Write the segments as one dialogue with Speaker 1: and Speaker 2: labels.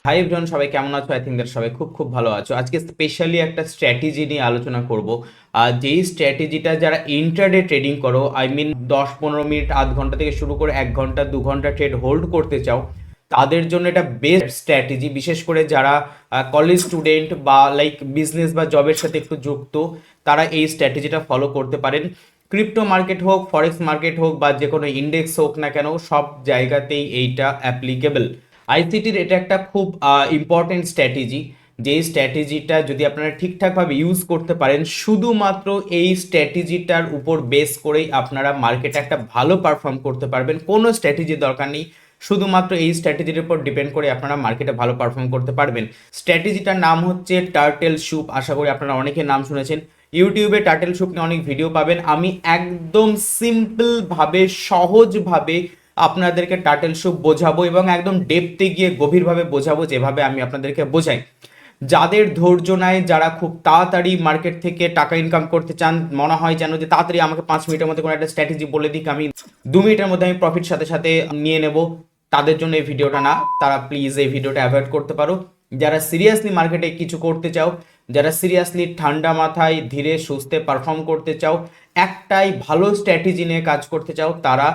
Speaker 1: Hi everyone, সবাই কেমন আছো? আই থিঙ্ক দ্যাট সবাই খুব খুব ভালো আছো। আজকে স্পেশালি একটা স্ট্র্যাটেজি নিয়ে আলোচনা করব। আর যেই স্ট্র্যাটেজিটা যারা ইন্ট্রাডে ট্রেডিং করো, আই মিন 10-15 মিনিট, আধ ঘন্টা থেকে শুরু করে 1 ঘন্টা 2 ঘন্টা ট্রেড হোল্ড করতে চাও, তাদের জন্য এটা বেস্ট স্ট্র্যাটেজি। বিশেষ করে যারা কলেজ স্টুডেন্ট বা লাইক বিজনেস বা জবের সাথে একটু যুক্ত, তারা এই স্ট্র্যাটেজিটা ফলো করতে পারেন। ক্রিপ্টো মার্কেট হোক, ফরেক্স মার্কেট হোক, বা যে কোনো ইন্ডেক্স হোক না কেন, সব জায়গাতেই এইটা অ্যাপ্লিকেবল। আইসিটির এটা একটা খুব ইম্পর্টেন্ট স্ট্র্যাটেজি। যেই স্ট্র্যাটেজিটা যদি আপনারা ঠিকঠাকভাবে ইউজ করতে পারেন, শুধুমাত্র এই স্ট্র্যাটেজিটার উপর বেস করেই আপনারা মার্কেটে একটা ভালো পারফর্ম করতে পারবেন। কোনো স্ট্র্যাটেজির দরকার নেই, শুধুমাত্র এই স্ট্র্যাটেজির উপর ডিপেন্ড করে আপনারা মার্কেটে ভালো পারফর্ম করতে পারবেন। স্ট্র্যাটেজিটার নাম হচ্ছে টার্টেল স্যুপ। আশা করি আপনারা অনেকে নাম শুনেছেন। ইউটিউবে টার্টেল স্যুপ নিয়ে অনেক ভিডিও পাবেন। আমি একদম সিম্পলভাবে, সহজভাবে আপনাদেরকে টার্টেল স্যুপ বোঝাবো, এবং একদম ডেপথে গিয়ে গভীরভাবে বোঝাবো, যেভাবে আমি আপনাদেরকে বোঝাই। যাদের ধৈর্য নাই, যারা খুব তাড়াতাড়ি মার্কেট থেকে টাকা ইনকাম করতে চান, মনে হয় যেন যে তাড়াতাড়ি আমাকে 5 মিনিটের মধ্যে কোনো একটা স্ট্র্যাটেজি বলে দিক, আমি 2 মিনিটের মধ্যে আমি প্রফিট সাথে সাথে নিয়ে নেব, তাদের জন্য এই ভিডিওটা না। তারা প্লিজ এই ভিডিওটা অ্যাভয়েড করতে পারো। যারা সিরিয়াসলি মার্কেটে কিছু করতে চাও, যারা সিরিয়াসলি ঠান্ডা মাথায় ধীরে সুস্থে পারফর্ম করতে চাও, একটাই ভালো স্ট্র্যাটেজি নিয়ে কাজ করতে চাও, তারা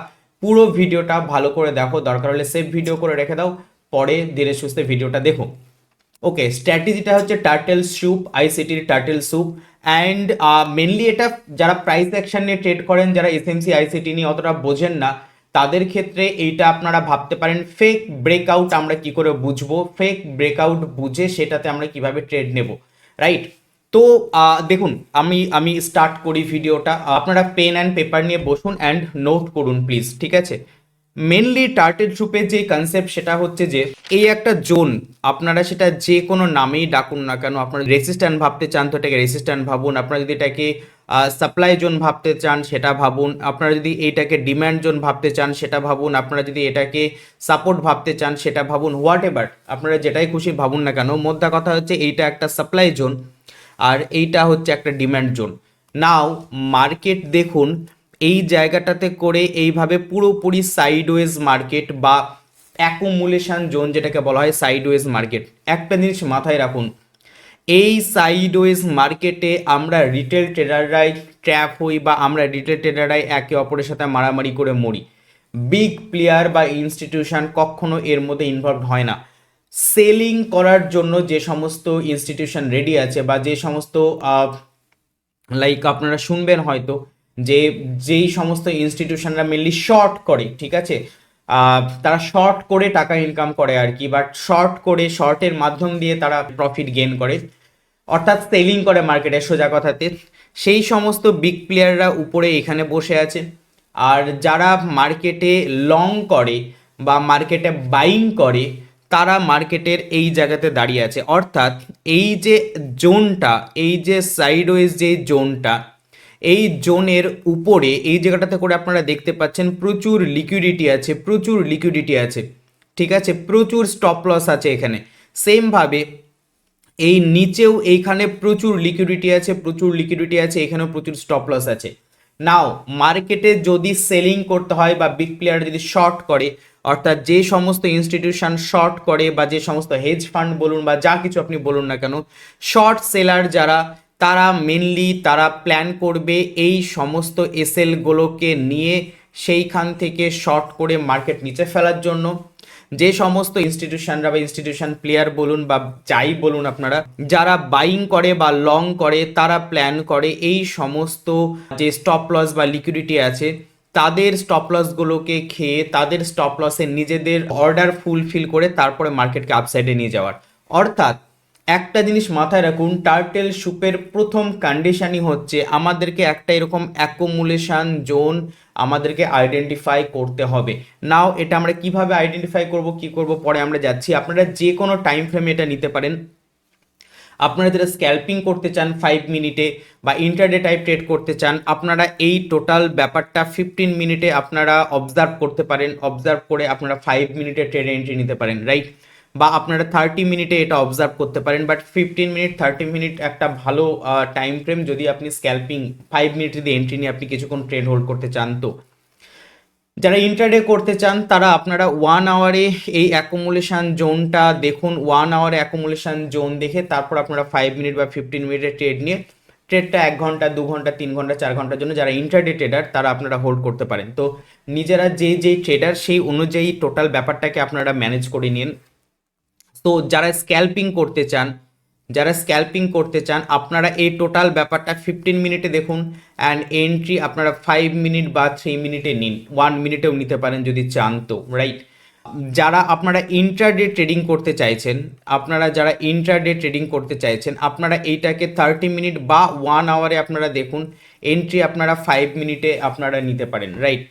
Speaker 1: পুরো ভিডিওটা ভালো করে দেখো। দরকার হলে সেভ ভিডিও করে রেখে দাও, পরে ধীরে সুস্থে ভিডিওটা দেখো। ওকে, স্ট্র্যাটেজিটা হচ্ছে টার্টেল স্যুপ, আইসিটির টার্টেল স্যুপ। অ্যান্ড মেনলি এটা যারা প্রাইস অ্যাকশন নিয়ে ট্রেড করেন, যারা এসএমসি আইসিটি নিয়ে অতটা বোঝেন না, তাদের ক্ষেত্রে এইটা আপনারা ভাবতে পারেন ফেক ব্রেকআউট আমরা কি করে বুঝবো, ফেক ব্রেকআউট বুঝে সেটাতে আমরা কিভাবে ট্রেড নেব, রাইট? তো দেখুন, আমি আমি স্টার্ট করি ভিডিওটা। আপনারা পেন অ্যান্ড পেপার নিয়ে বসুন অ্যান্ড নোট করুন প্লিজ, ঠিক আছে? মেনলি টার্টেল স্যুপের যে কনসেপ্ট, সেটা হচ্ছে যে এই একটা জোন, আপনারা সেটা যে কোনো নামেই ডাকুন না কেন, আপনারা রেসিস্ট্যান্ট ভাবতে চান তো এটাকে রেসিস্ট্যান্ট ভাবুন, আপনারা যদি এটাকে সাপ্লাই জোন ভাবতে চান সেটা ভাবুন, আপনারা যদি এইটাকে ডিম্যান্ড জোন ভাবতে চান সেটা ভাবুন, আপনারা যদি এটাকে সাপোর্ট ভাবতে চান সেটা ভাবুন, হোয়াট এভার আপনারা যেটাই খুশি ভাবুন না কেন, মোদ্দা কথা হচ্ছে এইটা একটা সাপ্লাই জোন আর এইটা হচ্ছে একটা ডিম্যান্ড জোন। নাও মার্কেট দেখুন, এই জায়গাটাতে করে এইভাবে পুরোপুরি সাইডওয়েজ মার্কেট বা অ্যাকুমুলেশন জোন যেটাকে বলা হয় সাইডওয়েজ মার্কেট। একটা জিনিস মাথায় রাখুন, এই সাইডওয়েজ মার্কেটে আমরা রিটেল ট্রেডাররাই ট্র্যাপ হই, বা আমরা রিটেল ট্রেডাররাই একে অপরের সাথে মারামারি করে মরি। বিগ প্লেয়ার বা ইনস্টিটিউশন কখনো এর মধ্যে ইনভলভ হয় না। সেলিং করার জন্য যে সমস্ত ইনস্টিটিউশন রেডি আছে, বা যে সমস্ত লাইক আপনারা শুনবেন হয়তো, যে যেই সমস্ত ইনস্টিটিউশনরা মেনলি শর্ট করে, ঠিক আছে, তারা শর্ট করে টাকা ইনকাম করে আর কি, বাট শর্ট করে শর্টের মাধ্যম দিয়ে তারা প্রফিট গেইন করে, অর্থাৎ সেলিং করে মার্কেটে, সোজা কথাতে। সেই সমস্ত বিগ প্লেয়াররা উপরে এখানে বসে আছে। আর যারা মার্কেটে লং করে বা মার্কেটে বাইং করে, তারা মার্কেটের এই জায়গাতে দাঁড়িয়ে আছে। অর্থাৎ এই যে জোনটা, এই যে সাইডওয়েজ যে জোনটা, এই জোনের উপরে এই জায়গাটাতে করে আপনারা দেখতে পাচ্ছেন প্রচুর লিকুইডিটি আছে, প্রচুর লিকুইডিটি আছে, ঠিক আছে, প্রচুর স্টপ লস আছে এখানে। সেমভাবে এই নিচেও এইখানে প্রচুর লিকুইডিটি আছে, প্রচুর লিকুইডিটি আছে, এখানেও প্রচুর স্টপ লস আছে। নাও মার্কেটে যদি সেলিং করতে হয় বা বিগ প্লেয়ার যদি শর্ট করে, অর্থাৎ যে সমস্ত ইনস্টিটিউশন শর্ট করে বা যে সমস্ত হেজ ফান্ড বলুন বা যা কিছু আপনি বলুন না কেন, শর্ট সেলার যারা, তারা মেনলি তারা প্ল্যান করবে এই সমস্ত এসএলগুলোকে নিয়ে সেইখান থেকে শর্ট করে মার্কেট নিচে ফেলার জন্য। যে সমস্ত ইনস্টিটিউশনরা বা ইনস্টিটিউশন প্লেয়ার বলুন বা যাই বলুন আপনারা, যারা বাইং করে বা লং করে, তারা প্ল্যান করে এই সমস্ত যে স্টপ লস বা লিকুইডিটি আছে, তাদের স্টপ লসগুলোকে খেয়ে, তাদের স্টপ লসে নিজেদের অর্ডার ফুলফিল করে তারপরে মার্কেটকে আপসাইডে নিয়ে যাওয়ার। অর্থাৎ একটা জিনিস মাথায় রাখুন, টার্টেল স্যুপের প্রথম কন্ডিশনই হচ্ছে আমাদেরকে একটা এরকম অ্যাকুমুলেশন জোন আমাদেরকে আইডেন্টিফাই করতে হবে। নাও এটা আমরা কিভাবে আইডেন্টিফাই করব, কি করব, পরে আমরা যাচ্ছি। আপনারা যে কোনো টাইম ফ্রেমে এটা নিতে পারেন। আপনারা যারা স্ক্যাল্পিং করতে চান 5 মিনিটে বা ইন্টারডে টাইপ ট্রেড করতে চান, আপনারা এই টোটাল ব্যাপারটা 15 মিনিটে আপনারা অবজার্ভ করতে পারেন। অবজার্ভ করে আপনারা 5 মিনিটে ট্রেড এন্ট্রি নিতে পারেন, রাইট? বা আপনারা 30 মিনিটে এটা অবজার্ভ করতে পারেন। বাট 15 মিনিট 30 মিনিট একটা ভালো টাইম ফ্রেম, যদি আপনি স্ক্যাল্পিং 5 মিনিট যদি এন্ট্রি নিয়ে আপনি কিছুক্ষণ ট্রেড হোল্ড করতে চান। তো যারা ইন্ট্রাডে করতে চান তারা আপনারা 1 আওয়ারে এই অ্যাকুমুলেশন জোনটা দেখুন, 1 আওয়ারে অ্যাকুমুলেশন জোন দেখে তারপর আপনারা 5 মিনিট বা 15 মিনিটের ট্রেড নিয়ে ট্রেডটা 1 ঘন্টা 2 ঘন্টা 3 ঘন্টা 4 ঘন্টার জন্য যারা ইন্ট্রাডে ট্রেডার তারা আপনারা হোল্ড করতে পারেন। তো নিজেরা যেই ট্রেডার সেই অনুযায়ী টোটাল ব্যাপারটাকে আপনারা ম্যানেজ করে নিন। তো যারা স্ক্যাল্পিং করতে চান আপনারা এই টোটাল ব্যাপারটা 15 মিনিটে দেখুন, অ্যান্ড এন্ট্রি আপনারা 5 মিনিট বা 3 মিনিটে নিন, 1 মিনিটেও নিতে পারেন যদি চান তো, রাইট। যারা আপনারা ইন্ট্রাডে ট্রেডিং করতে চাইছেন, আপনারা এইটাকে 30 মিনিট বা 1 আওয়ারে আপনারা দেখুন, এন্ট্রি আপনারা 5 মিনিটে আপনারা নিতে পারেন, রাইট।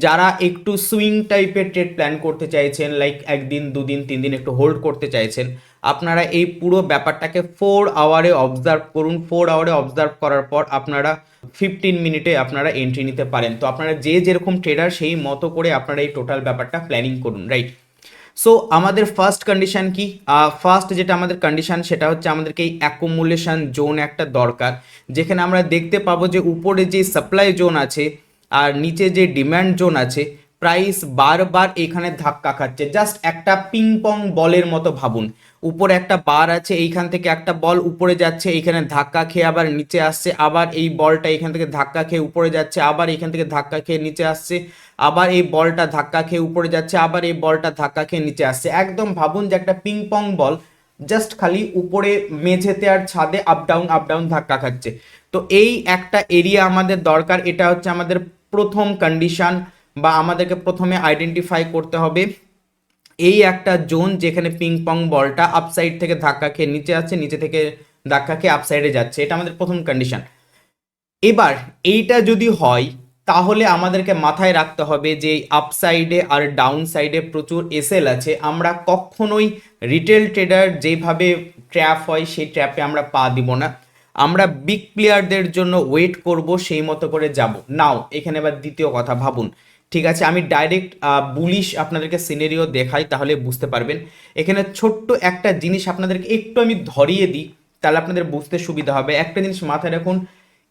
Speaker 1: যারা একটু সুইং টাইপের ট্রেড প্ল্যান করতে চাইছেন, লাইক 1 দিন 2 দিন 3 দিন একটু হোল্ড করতে চাইছেন, আপনারা এই পুরো ব্যাপারটাকে 4 আওয়ারে অবজার্ভ করুন। 4 আওয়ারে অবজার্ভ করার পর আপনারা 15 মিনিটে আপনারা এন্ট্রি নিতে পারেন। তো আপনারা যেরকম ট্রেডার সেই মতো করে আপনারা এই টোটাল ব্যাপারটা প্ল্যানিং করুন, রাইট। সো আমাদের ফার্স্ট কন্ডিশন কি, ফার্স্ট যেটা আমাদের কন্ডিশন সেটা হচ্ছে আমাদেরকে এই অ্যাকুমুলেশন জোন একটা দরকার, যেখানে আমরা দেখতে পাবো যে উপরে যে সাপ্লাই জোন আছে আর নিচে যে ডিম্যান্ড জোন আছে, প্রাইস বারবার এখানে ধাক্কা খাচ্ছে। জাস্ট একটা পিং পং বলের মতো ভাবুন, উপরে একটা বার আছে, এইখান থেকে একটা বল উপরে যাচ্ছে, এইখানে ধাক্কা খেয়ে আবার নিচে আসছে, আবার এই বলটা এখান থেকে ধাক্কা খেয়ে উপরে যাচ্ছে, আবার এখান থেকে ধাক্কা খেয়ে নিচে আসছে, আবার এই বলটা ধাক্কা খেয়ে উপরে যাচ্ছে, আবার এই বলটা ধাক্কা খেয়ে নিচে আসছে। একদম ভাবুন যে একটা পিং পং বল জাস্ট খালি উপরে মেঝেতে আর ছাদে আপ ডাউন ধাক্কা খাচ্ছে। তো এই একটা এরিয়া আমাদের দরকার, এটা হচ্ছে আমাদের প্রথম কন্ডিশন, বা আমাদেরকে প্রথমে আইডেন্টিফাই করতে হবে এই একটা জোন যেখানে পিং পং বলটা আপসাইড থেকে ধাক্কা খেয়ে নিচে আসছে, নিচে থেকে ধাক্কা খেয়ে আপসাইডে যাচ্ছে, এটা আমাদের প্রথম কন্ডিশন। এবার এইটা যদি হয় তাহলে আমাদেরকে মাথায় রাখতে হবে যে আপসাইডে আর ডাউন সাইডে প্রচুর এসএল আছে। আমরা কখনোই রিটেল ট্রেডার যেভাবে ট্র্যাপ হয় সেই ট্র্যাপে আমরা পা দিব না, আমরা বিগ প্লেয়ারদের জন্য ওয়েট করব, সেই মতো করে যাব। নাও এখানে এবার দ্বিতীয় কথা ভাবুন, ঠিক আছে, আমি ডাইরেক্ট বুলিশ আপনাদেরকে সিনারিও দেখাই তাহলে বুঝতে পারবেন। এখানে ছোট্ট একটা জিনিস আপনাদেরকে একটু আমি ধরিয়ে দিই তাহলে আপনাদের বুঝতে সুবিধা হবে। একটা জিনিস মাথায় রাখুন,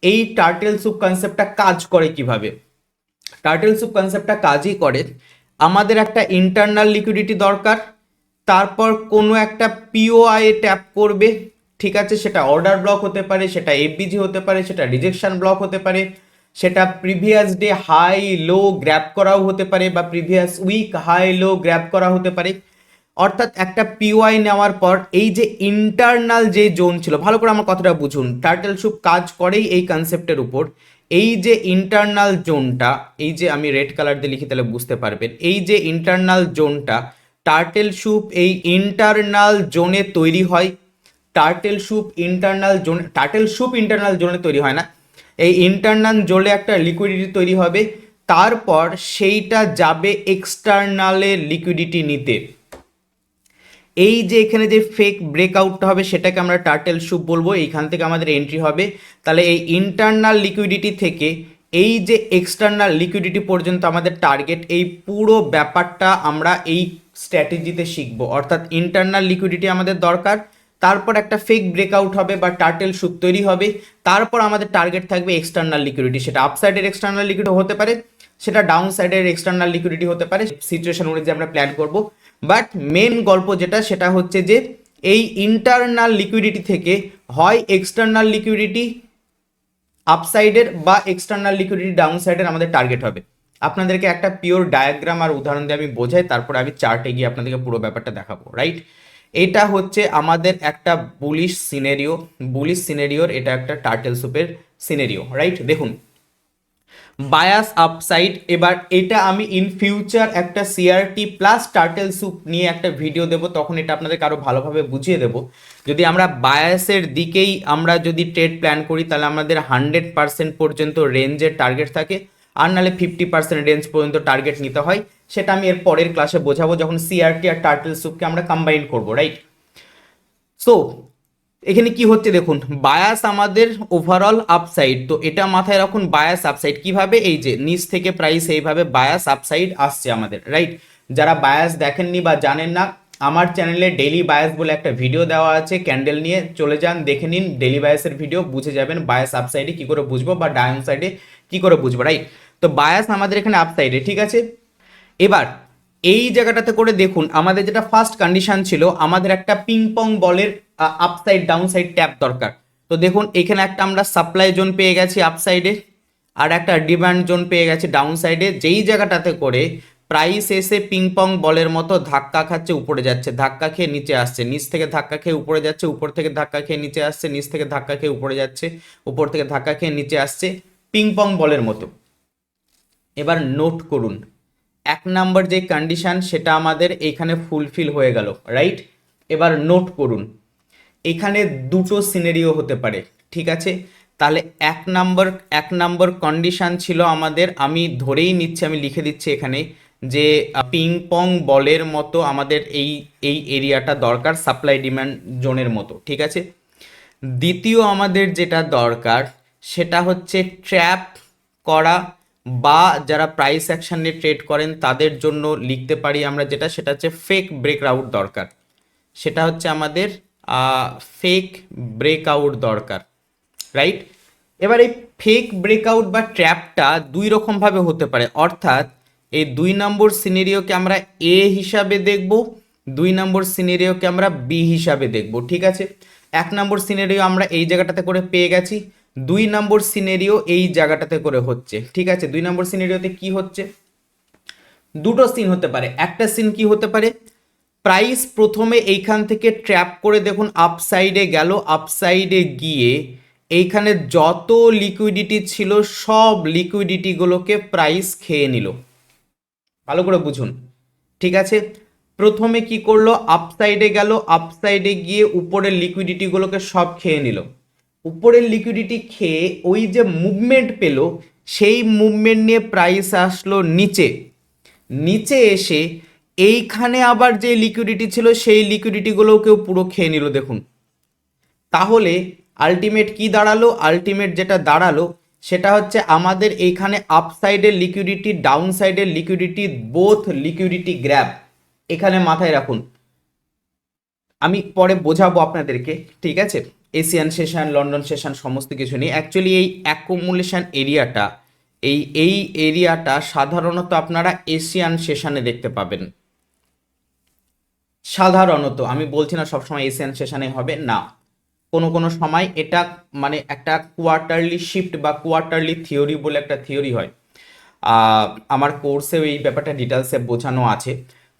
Speaker 1: এই টার্টেল স্যুপ কনসেপ্টটা কাজ করে কিভাবে। টার্টেল স্যুপ কনসেপ্টটা কাজই করে, আমাদের একটা ইন্টারনাল লিকুইডিটি দরকার, তারপর কোনো একটা পিওআই ট্যাপ করবে, ঠিক আছে, সেটা অর্ডার ব্লক হতে পারে, সেটা এফবিজি হতে পারে, সেটা রিজেকশন ব্লক হতে পারে, সেটা previous day high low grab করাও হতে পারে, বা previous week high low grab করা হতে পারে। অর্থাৎ একটা পিওআই নেওয়ার পর এই যে ইন্টারনাল যে জোন ছিল, ভালো করে আমার কথাটা বুঝুন, টার্টেল স্যুপ কাজ করেই এই কনসেপ্টের উপর। এই যে ইন্টারনাল জোনটা, এই যে আমি রেড কালার দিয়ে লিখি তাহলে বুঝতে পারবেন, এই যে ইন্টারনাল জোনটা, টার্টেল স্যুপ এই ইন্টারনাল জোনে তৈরি হয়। টার্টেল স্যুপ ইন্টারনাল জোনে তৈরি হয় না, এই ইন্টারনাল জোনে একটা লিকুইডিটি তৈরি হবে, তারপর সেইটা যাবে এক্সটার্নালের লিকুইডিটি নিতে। এই যে এখানে যে ফেক ব্রেকআউটটা হবে সেটাকে আমরা টার্টেল স্যুপ বলবো, এইখান থেকে আমাদের এন্ট্রি হবে। তাহলে এই ইন্টারনাল লিকুইডিটি থেকে এই যে এক্সটার্নাল লিকুইডিটি পর্যন্ত আমাদের টার্গেট, এই পুরো ব্যাপারটা আমরা এই স্ট্র্যাটেজিতে শিখবো। অর্থাৎ ইন্টারনাল লিকুইডিটি আমাদের দরকার, তারপর একটা ফেক ব্রেকআউট হবে বা টার্টেল স্যুপ তৈরি হবে, তারপর আমাদের টার্গেট থাকবে এক্সটার্নাল লিকুইডিটি। সেটা আপসাইডের এক্সটার্নাল লিকুইডিটি হতে পারে, সেটা ডাউন সাইডের এক্সটার্নাল লিকুইডিটি হতে পারে, সিচুয়েশন অনুযায়ী আমরা প্ল্যান করব। বাট মেন গল্প যেটা সেটা হচ্ছে যে এই ইন্টারনাল লিকুইডিটি থেকে হয় এক্সটার্নাল লিকুইডিটি আপসাইডের বা এক্সটার্নাল লিকুইডিটি ডাউন সাইডের আমাদের টার্গেট হবে। আপনাদেরকে একটা পিওর ডায়াগ্রাম আর উদাহরণ দিয়ে আমি বোঝাই, তারপরে আমি চার্টে গিয়ে আপনাদেরকে পুরো ব্যাপারটা দেখাবো, রাইট। এটা হচ্ছে আমাদের একটা বুলিশ সিনারিওর এটা একটা টার্টেল স্যুপের সিনারিও, রাইট। দেখুন বায়াস আপসাইড, এবার এটা আমি ইন ফিউচার একটা সিআরটি প্লাস টার্টেল স্যুপ নিয়ে একটা ভিডিও দেবো, তখন এটা আপনাদেরকে আরো ভালোভাবে বুঝিয়ে দেবো। যদি আমরা বায়াসের দিকেই আমরা যদি ট্রেড প্ল্যান করি তাহলে আমাদের 100% পর্যন্ত রেঞ্জের টার্গেট থাকে, আর নাহলে 50% রেঞ্জ পর্যন্ত টার্গেট নিতে হয়। সেটা আমি এর পরের ক্লাসে বোঝাবো যখন সিআরটি আর টার্টেল স্যুপকে আমরা কম্বাইন করবো, রাইট। সো এখানে কি হচ্ছে দেখুন, বায়াস আমাদের ওভারঅল আপসাইড, তো এটা মাথায় রাখুন। বায়াস আপসাইড কিভাবে, এই যে নিচ থেকে প্রাইস এইভাবে বায়াস আপসাইড আসছে আমাদের, রাইট। যারা বায়াস দেখেননি বা জানেন না, আমার চ্যানেলে ডেইলি বায়াস বলে একটা ভিডিও দেওয়া আছে, ক্যান্ডেল নিয়ে চলে যান দেখে নিন ডেইলি বায়াসের ভিডিও, বুঝে যাবেন বায়াস আপসাইডে কি করে বুঝবো বা ডাউন সাইডে কি করে বুঝবো, রাইট। তো বায়াস আমাদের এখানে আপসাইডে, ঠিক আছে। এবার এই জায়গাটাতে করে দেখুন, আমাদের যেটা ফার্স্ট কন্ডিশন ছিল, আমাদের একটা পিং পং বলের আপসাইড ডাউন সাইড ট্যাপ দরকার। তো দেখুন এখানে একটা আমরা সাপ্লাই জোন পেয়ে গেছি আপসাইডে, আর একটা ডিমান্ড জোন পেয়ে গেছি ডাউন সাইডে, যেই জায়গাটাতে করে প্রাইস এসে পিং পং বলের মতো ধাক্কা খাচ্ছে, উপরে যাচ্ছে, ধাক্কা খেয়ে নিচে আসছে, নিচ থেকে ধাক্কা খেয়ে উপরে যাচ্ছে, উপর থেকে ধাক্কা খেয়ে নিচে আসছে, নিচ থেকে ধাক্কা খেয়ে উপরে যাচ্ছে, উপর থেকে ধাক্কা খেয়ে নিচে আসছে, পিং পং বলের মতো। এবার নোট করুন, 1 নম্বর যে কন্ডিশন সেটা আমাদের এখানে ফুলফিল হয়ে গেল, রাইট। এবার নোট করুন, এখানে দুটো সিনারিও হতে পারে, ঠিক আছে। তাহলে 1 নম্বর কন্ডিশন ছিল আমাদের, আমি ধরেই নিচ্ছি, আমি লিখে দিচ্ছি এখানে, যে পিং পং বলের মতো আমাদের এই এই এরিয়াটা দরকার, সাপ্লাই ডিমান্ড জোনের মতো, ঠিক আছে। দ্বিতীয় আমাদের যেটা দরকার সেটা হচ্ছে ট্র্যাপ করা, বা যারা প্রাইস অ্যাকশন নিয়ে ট্রেড করেন তাদের জন্য লিখতে পারি আমরা যেটা, সেটা হচ্ছে ফেক ব্রেকআউট দরকার, সেটা হচ্ছে আমাদের ফেক ব্রেকআউট দরকার, রাইট। এবার এই ফেক ব্রেকআউট বা ট্র্যাপটা দুই রকমভাবে হতে পারে, অর্থাৎ এই 2 নম্বর সিনারিওকে আমরা এ হিসাবে দেখব, 2 নম্বর সিনারিওকে আমরা বি হিসাবে দেখব, ঠিক আছে। 1 নম্বর সিনারিও আমরা এই জায়গাটাতে করে পেয়ে গেছি, 2 নম্বর সিনারিও এই জায়গাটাতে করে হচ্ছে, ঠিক আছে। 2 নম্বর সিনারিওতে কি হচ্ছে, দুটো সিন হতে পারে। একটা সিন কি হতে পারে, প্রাইস প্রথমে এইখান থেকে ট্র্যাপ করে দেখুন আপসাইডে গেল, আপসাইডে গিয়ে এইখানে যত লিকুইডিটি ছিল সব লিকুইডিটিগুলোকে প্রাইস খেয়ে নিল, ভালো করে বুঝুন, ঠিক আছে। প্রথমে কি করলো, আপসাইডে গেল, আপসাইডে গিয়ে উপরের লিকুইডিটিগুলোকে সব খেয়ে নিল, উপরের লিকুইডিটি খেয়ে ওই যে মুভমেন্ট পেল, সেই মুভমেন্ট নিয়ে প্রাইস আসলো নিচে, নিচে এসে এইখানে আবার যে লিকুইডিটি ছিল সেই লিকুইডিটিগুলোকেও পুরো খেয়ে নিল, দেখুন। তাহলে আলটিমেট কি দাঁড়ালো, আলটিমেট যেটা দাঁড়ালো সেটা হচ্ছে আমাদের এইখানে আপসাইডের লিকুইডিটি, ডাউন সাইডের লিকুইডিটি, বোথ লিকুইডিটি গ্র্যাব, এখানে মাথায় রাখুন, আমি পরে বোঝাবো আপনাদেরকে, ঠিক আছে। এশিয়ান সেশন, লন্ডন সেশন সমস্ত কিছু নিয়ে, অ্যাকচুয়ালি এই অ্যাকুমুলেশন এরিয়াটা, এই এরিয়াটা সাধারণত আপনারা এশিয়ান সেশনে দেখতে পাবেন, সাধারণত, আমি বলছি না সবসময় এশিয়ান সেশনে হবে না, কোনো কোনো সময় এটা মানে একটা কোয়ার্টারলি শিফট বা কোয়ার্টারলি থিওরি বলে একটা থিওরি হয়, আমার কোর্সেও এই ব্যাপারটা ডিটেলসে বোঝানো আছে,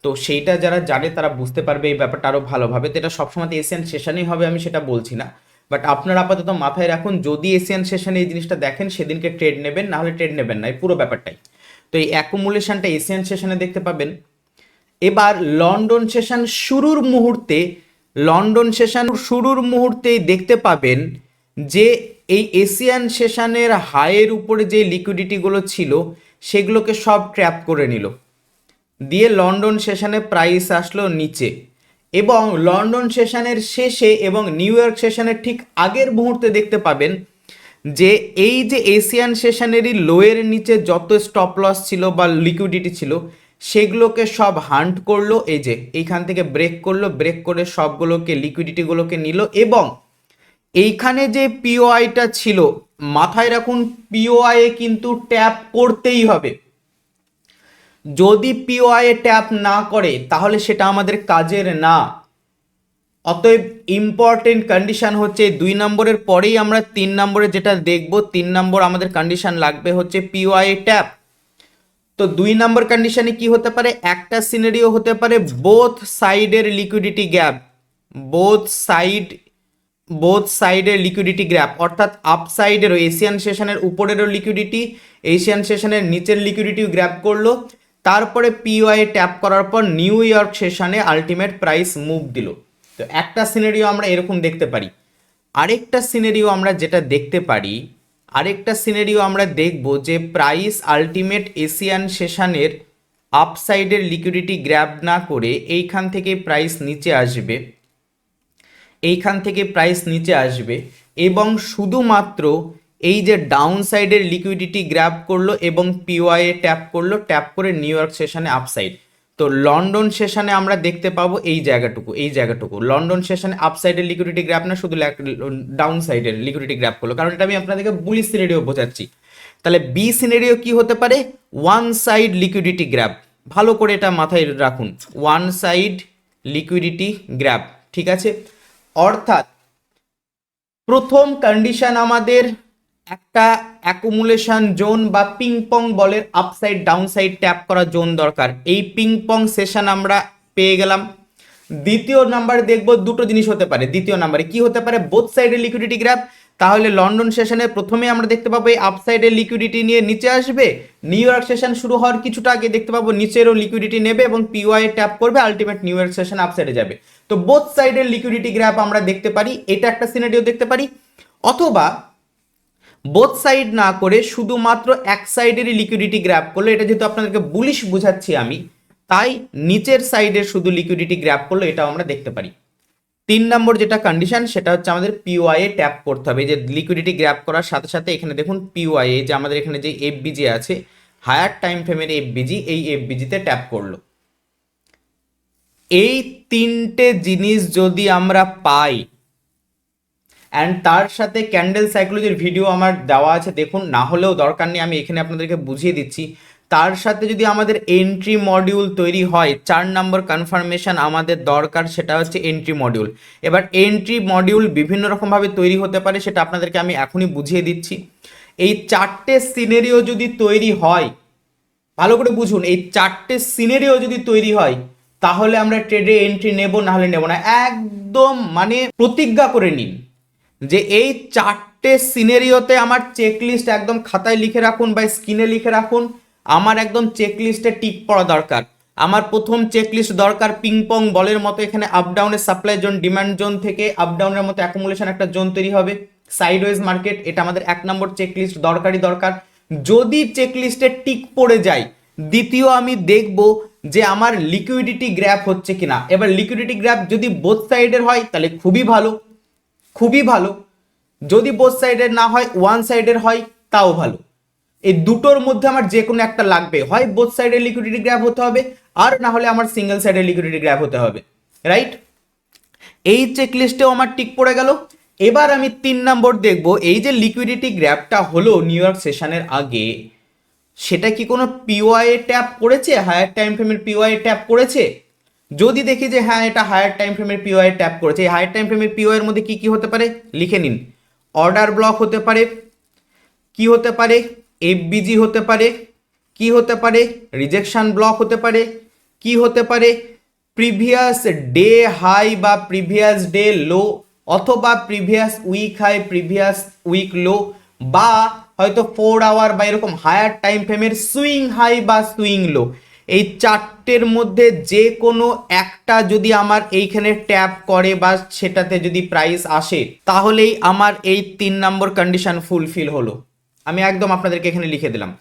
Speaker 1: তো সেইটা যারা জানে তারা বুঝতে পারবে এই ব্যাপারটা আরও ভালোভাবে। তো এটা সবসময় এশিয়ান সেশনেই হবে আমি সেটা বলছি না, বাট আপনারা আপাতত মাথায় রাখুন, যদি এশিয়ান সেশনে এই জিনিসটা দেখেন সেদিনকে ট্রেড নেবেন, না হলে ট্রেড নেবেন না, এই পুরো ব্যাপারটাই। তো এই অ্যাকুমুলেশনটা এশিয়ান সেশনে দেখতে পাবেন। এবার লন্ডন সেশন শুরুর মুহূর্তে, লন্ডন সেশন শুরুর মুহূর্তেই দেখতে পাবেন যে এই এশিয়ান সেশনের হাইয়ের উপরে যে লিকুইডিটিগুলো ছিল সেগুলোকে সব ট্র্যাপ করে নিল, দিয়ে লন্ডন সেশনে প্রাইস আসলো নিচে, এবং লন্ডন সেশনের শেষে এবং নিউ ইয়র্ক সেশনের ঠিক আগের মুহূর্তে দেখতে পাবেন যে এই যে এশিয়ান সেশনেরই লোয়ের নিচে যত স্টপ লস ছিল বা লিকুইডিটি ছিল সেগুলোকে সব হান্ট করলো, এই যে এইখান থেকে ব্রেক করলো, ব্রেক করে সবগুলোকে লিকুইডিটিগুলোকে নিল, এবং এইখানে যে পিওআইটা ছিল মাথায় রাখুন, পিওআই কিন্তু ট্যাপ করতেই হবে, যদি পিওআই ট্যাপ না করে তাহলে সেটা আমাদের কাজের না। অতএব ইম্পর্টেন্ট কন্ডিশন হচ্ছে 2 নম্বরের পরেই আমরা 3 নম্বরে যেটা দেখব, 3 নম্বর আমাদের কন্ডিশন লাগবে হচ্ছে পিওআই ট্যাপ। তো 2 নম্বর কন্ডিশনে কি হতে পারে, একটা সিনারিও হতে পারে বোথ সাইডের লিকুইডিটি গ্যাপ, বোথ সাইডের লিকুইডিটি গ্যাপ, অর্থাৎ আপসাইডেরও এশিয়ান সেশনের উপরেরও লিকুইডিটি, এশিয়ান সেশনের নিচের লিকুইডিটি গ্র্যাব করলো, তারপরে পিওআই ট্যাপ করার পর নিউ ইয়র্ক সেশনে আলটিমেট প্রাইস মুভ দিল। তো একটা সিনারিও আমরা এরকম দেখতে পারি। আরেকটা সিনারিও আমরা যেটা দেখতে পারি, আরেকটা সিনারিও আমরা দেখব যে প্রাইস আলটিমেট এশিয়ান সেশনের আপসাইডের লিকুইডিটি গ্র্যাব না করে এইখান থেকে প্রাইস নিচে আসবে, এইখান থেকে প্রাইস নিচে আসবে, এবং শুধুমাত্র এই যে ডাউন সাইডের লিকুইডিটি গ্র্যাব করলো এবং পিওআই এ ট্যাপ করলো, ট্যাপ করে নিউ ইয়র্ক সেশনে আপসাইড। তো লন্ডন সেশনে আমরা দেখতে পাবো এই জায়গাটুকু লন্ডন সেশনে আপসাইডের লিকুইডিটি গ্র্যাব না, শুধু ডাউন সাইডের লিকুইডিটি গ্র্যাব করলো, কারণ এটা আমি আপনাদেরকে বুলিশ সিনারিও বোঝাচ্ছি। তাহলে বি সিনারিও কি হতে পারে, ওয়ান সাইড লিকুইডিটি গ্র্যাব, ভালো করে এটা মাথায় রাখুন, ওয়ান সাইড লিকুইডিটি গ্র্যাব, ঠিক আছে। অর্থাৎ প্রথম কন্ডিশন আমাদের একটা অ্যাকুমুলেশন জোন বা পিং পং বলের আপসাইড ডাউন সাইড ট্যাপ করা জোন দরকার, এই পিং পং সেশন আমরা পেয়ে গেলাম। দ্বিতীয় নাম্বারে দেখবো দুটো জিনিস হতে পারে, দ্বিতীয় নাম্বারে কি হতে পারে, বোথ সাইডের লিকুইডিটি গ্র্যাব। তাহলে লন্ডন সেশনে প্রথমে আমরা দেখতে পাবো এই আপসাইডের লিকুইডিটি নিয়ে নিচে আসবে, নিউ ইয়র্ক সেশন শুরু হওয়ার কিছুটা আগে দেখতে পাবো নিচেরও লিকুইডিটি নেবে এবং পিওয়াই ট্যাপ করবে, আলটিমেট নিউ ইয়র্ক সেশন আপসাইডে যাবে। তো বোথ সাইডের লিকুইডিটি গ্র্যাব আমরা দেখতে পারি, এটা একটা সিনারিও দেখতে পারি। অথবা বোথ সাইড না করে শুধুমাত্র এক সাইডেরই লিকুইডিটি গ্র্যাব করলো, এটা যেহেতু আপনাদেরকে বুলিশ বুঝাচ্ছি আমি, তাই নিচের সাইডের শুধু লিকুইডিটি গ্র্যাব করলো, এটাও আমরা দেখতে পারি। 3 নম্বর যেটা কন্ডিশন সেটা হচ্ছে আমাদের পিওআই এ ট্যাপ করতে হবে, যে লিকুইডিটি গ্র্যাব করার সাথে সাথে এখানে দেখুন পিওআই এ যে আমাদের এখানে যে এফবিজি আছে, হায়ার টাইম ফ্রেমের এফবিজি, এই এফবিজিতে ট্যাপ করলো। এই তিনটে জিনিস যদি আমরা পাই, অ্যান্ড তার সাথে ক্যান্ডেল সাইকোলজির ভিডিও আমার দেওয়া আছে, দেখুন, না হলেও দরকার নেই, আমি এখানে আপনাদেরকে বুঝিয়ে দিচ্ছি। তার সাথে যদি আমাদের এন্ট্রি মডিউল তৈরি হয়, 4 নম্বর কনফার্মেশন আমাদের দরকার, সেটা হচ্ছে এন্ট্রি মডিউল। এবার এন্ট্রি মডিউল বিভিন্ন রকমভাবে তৈরি হতে পারে, সেটা আপনাদেরকে আমি এখনই বুঝিয়ে দিচ্ছি। এই 4টে সিনারিও যদি তৈরি হয়, ভালো করে বুঝুন, এই 4টে সিনারিও যদি তৈরি হয়, তাহলে আমরা ট্রেডে এন্ট্রি নেব, না হলে নেব না। একদম মানে প্রতিজ্ঞা করে নিন যে এই 4টে সিনারিওতে আমার চেকলিস্ট একদম খাতায় লিখে রাখুন বা স্ক্রিনে লিখে রাখুন, আমার একদম চেকলিস্টে টিক পড়া দরকার। আমার প্রথম চেকলিস্ট দরকার পিং পং বলের মতো, এখানে আপ ডাউনের সাপ্লাই জোন, ডিমান্ড জোন থেকে আপ ডাউনের মতো অ্যাকুমুলেশন একটা জোন তৈরি হবে, সাইডওয়েজ মার্কেট, এটা আমাদের 1 নম্বর চেকলিস্ট দরকারই দরকার। যদি চেকলিস্টে টিক পড়ে যায়, দ্বিতীয় আমি দেখব যে আমার লিকুইডিটি গ্র্যাব হচ্ছে কিনা। এবার লিকুইডিটি গ্র্যাব যদি বোথ সাইডের হয় তাহলে খুবই ভালো, খুবই ভালো। যদি বোথ সাইডের না হয়, ওয়ান সাইডের হয়, তাও ভালো। এই দুটোর মধ্যে আমার যে কোনো একটা লাগবে, হয় বোথ সাইডের লিকুইডিটি গ্র্যাব হতে হবে, আর না হলে আমার সিঙ্গেল সাইডের লিকুইডিটি গ্র্যাব হতে হবে, রাইট। এই চেকলিস্টেও আমার টিক পড়ে গেল। এবার আমি 3 নম্বর দেখব, এই যে লিকুইডিটি গ্র্যাবটা হলো নিউ ইয়র্ক সেশনের আগে, সেটা কি কোনো পিওআই ট্যাপ করেছে, হায়ার টাইম ফ্রেমের পিওআই ট্যাপ করেছে। যদি দেখি যে হ্যাঁ এটা হায়ার টাইম ফ্রেমের পিওআই ট্যাপ করেছে, এই হায়ার টাইম ফ্রেমের পিওআই এর মধ্যে কি কি হতে পারে লিখে নিন। অর্ডার ব্লক হতে পারে, কি হতে পারে, এফবিজি হতে পারে, কি হতে পারে, রিজেকশন ব্লক হতে পারে, কি হতে পারে, প্রিভিয়াস ডে হাই বা প্রিভিয়াস ডে লো, অথবা previous week high previous week low, বা হয়তো 4 আওয়ার বা এরকম হায়ার টাইম ফ্রেমের সুইং হাই বা সুইং লো। এই 4টের মধ্যে যে কোনো একটা যদি আমার এইখানে ট্যাপ করে বা সেটাতে যদি প্রাইস আসে, তাহলেই আমার এই 3 নম্বর কন্ডিশন ফুলফিল হলো। আমি একদম আপনাদেরকে এখানে লিখে দিলাম।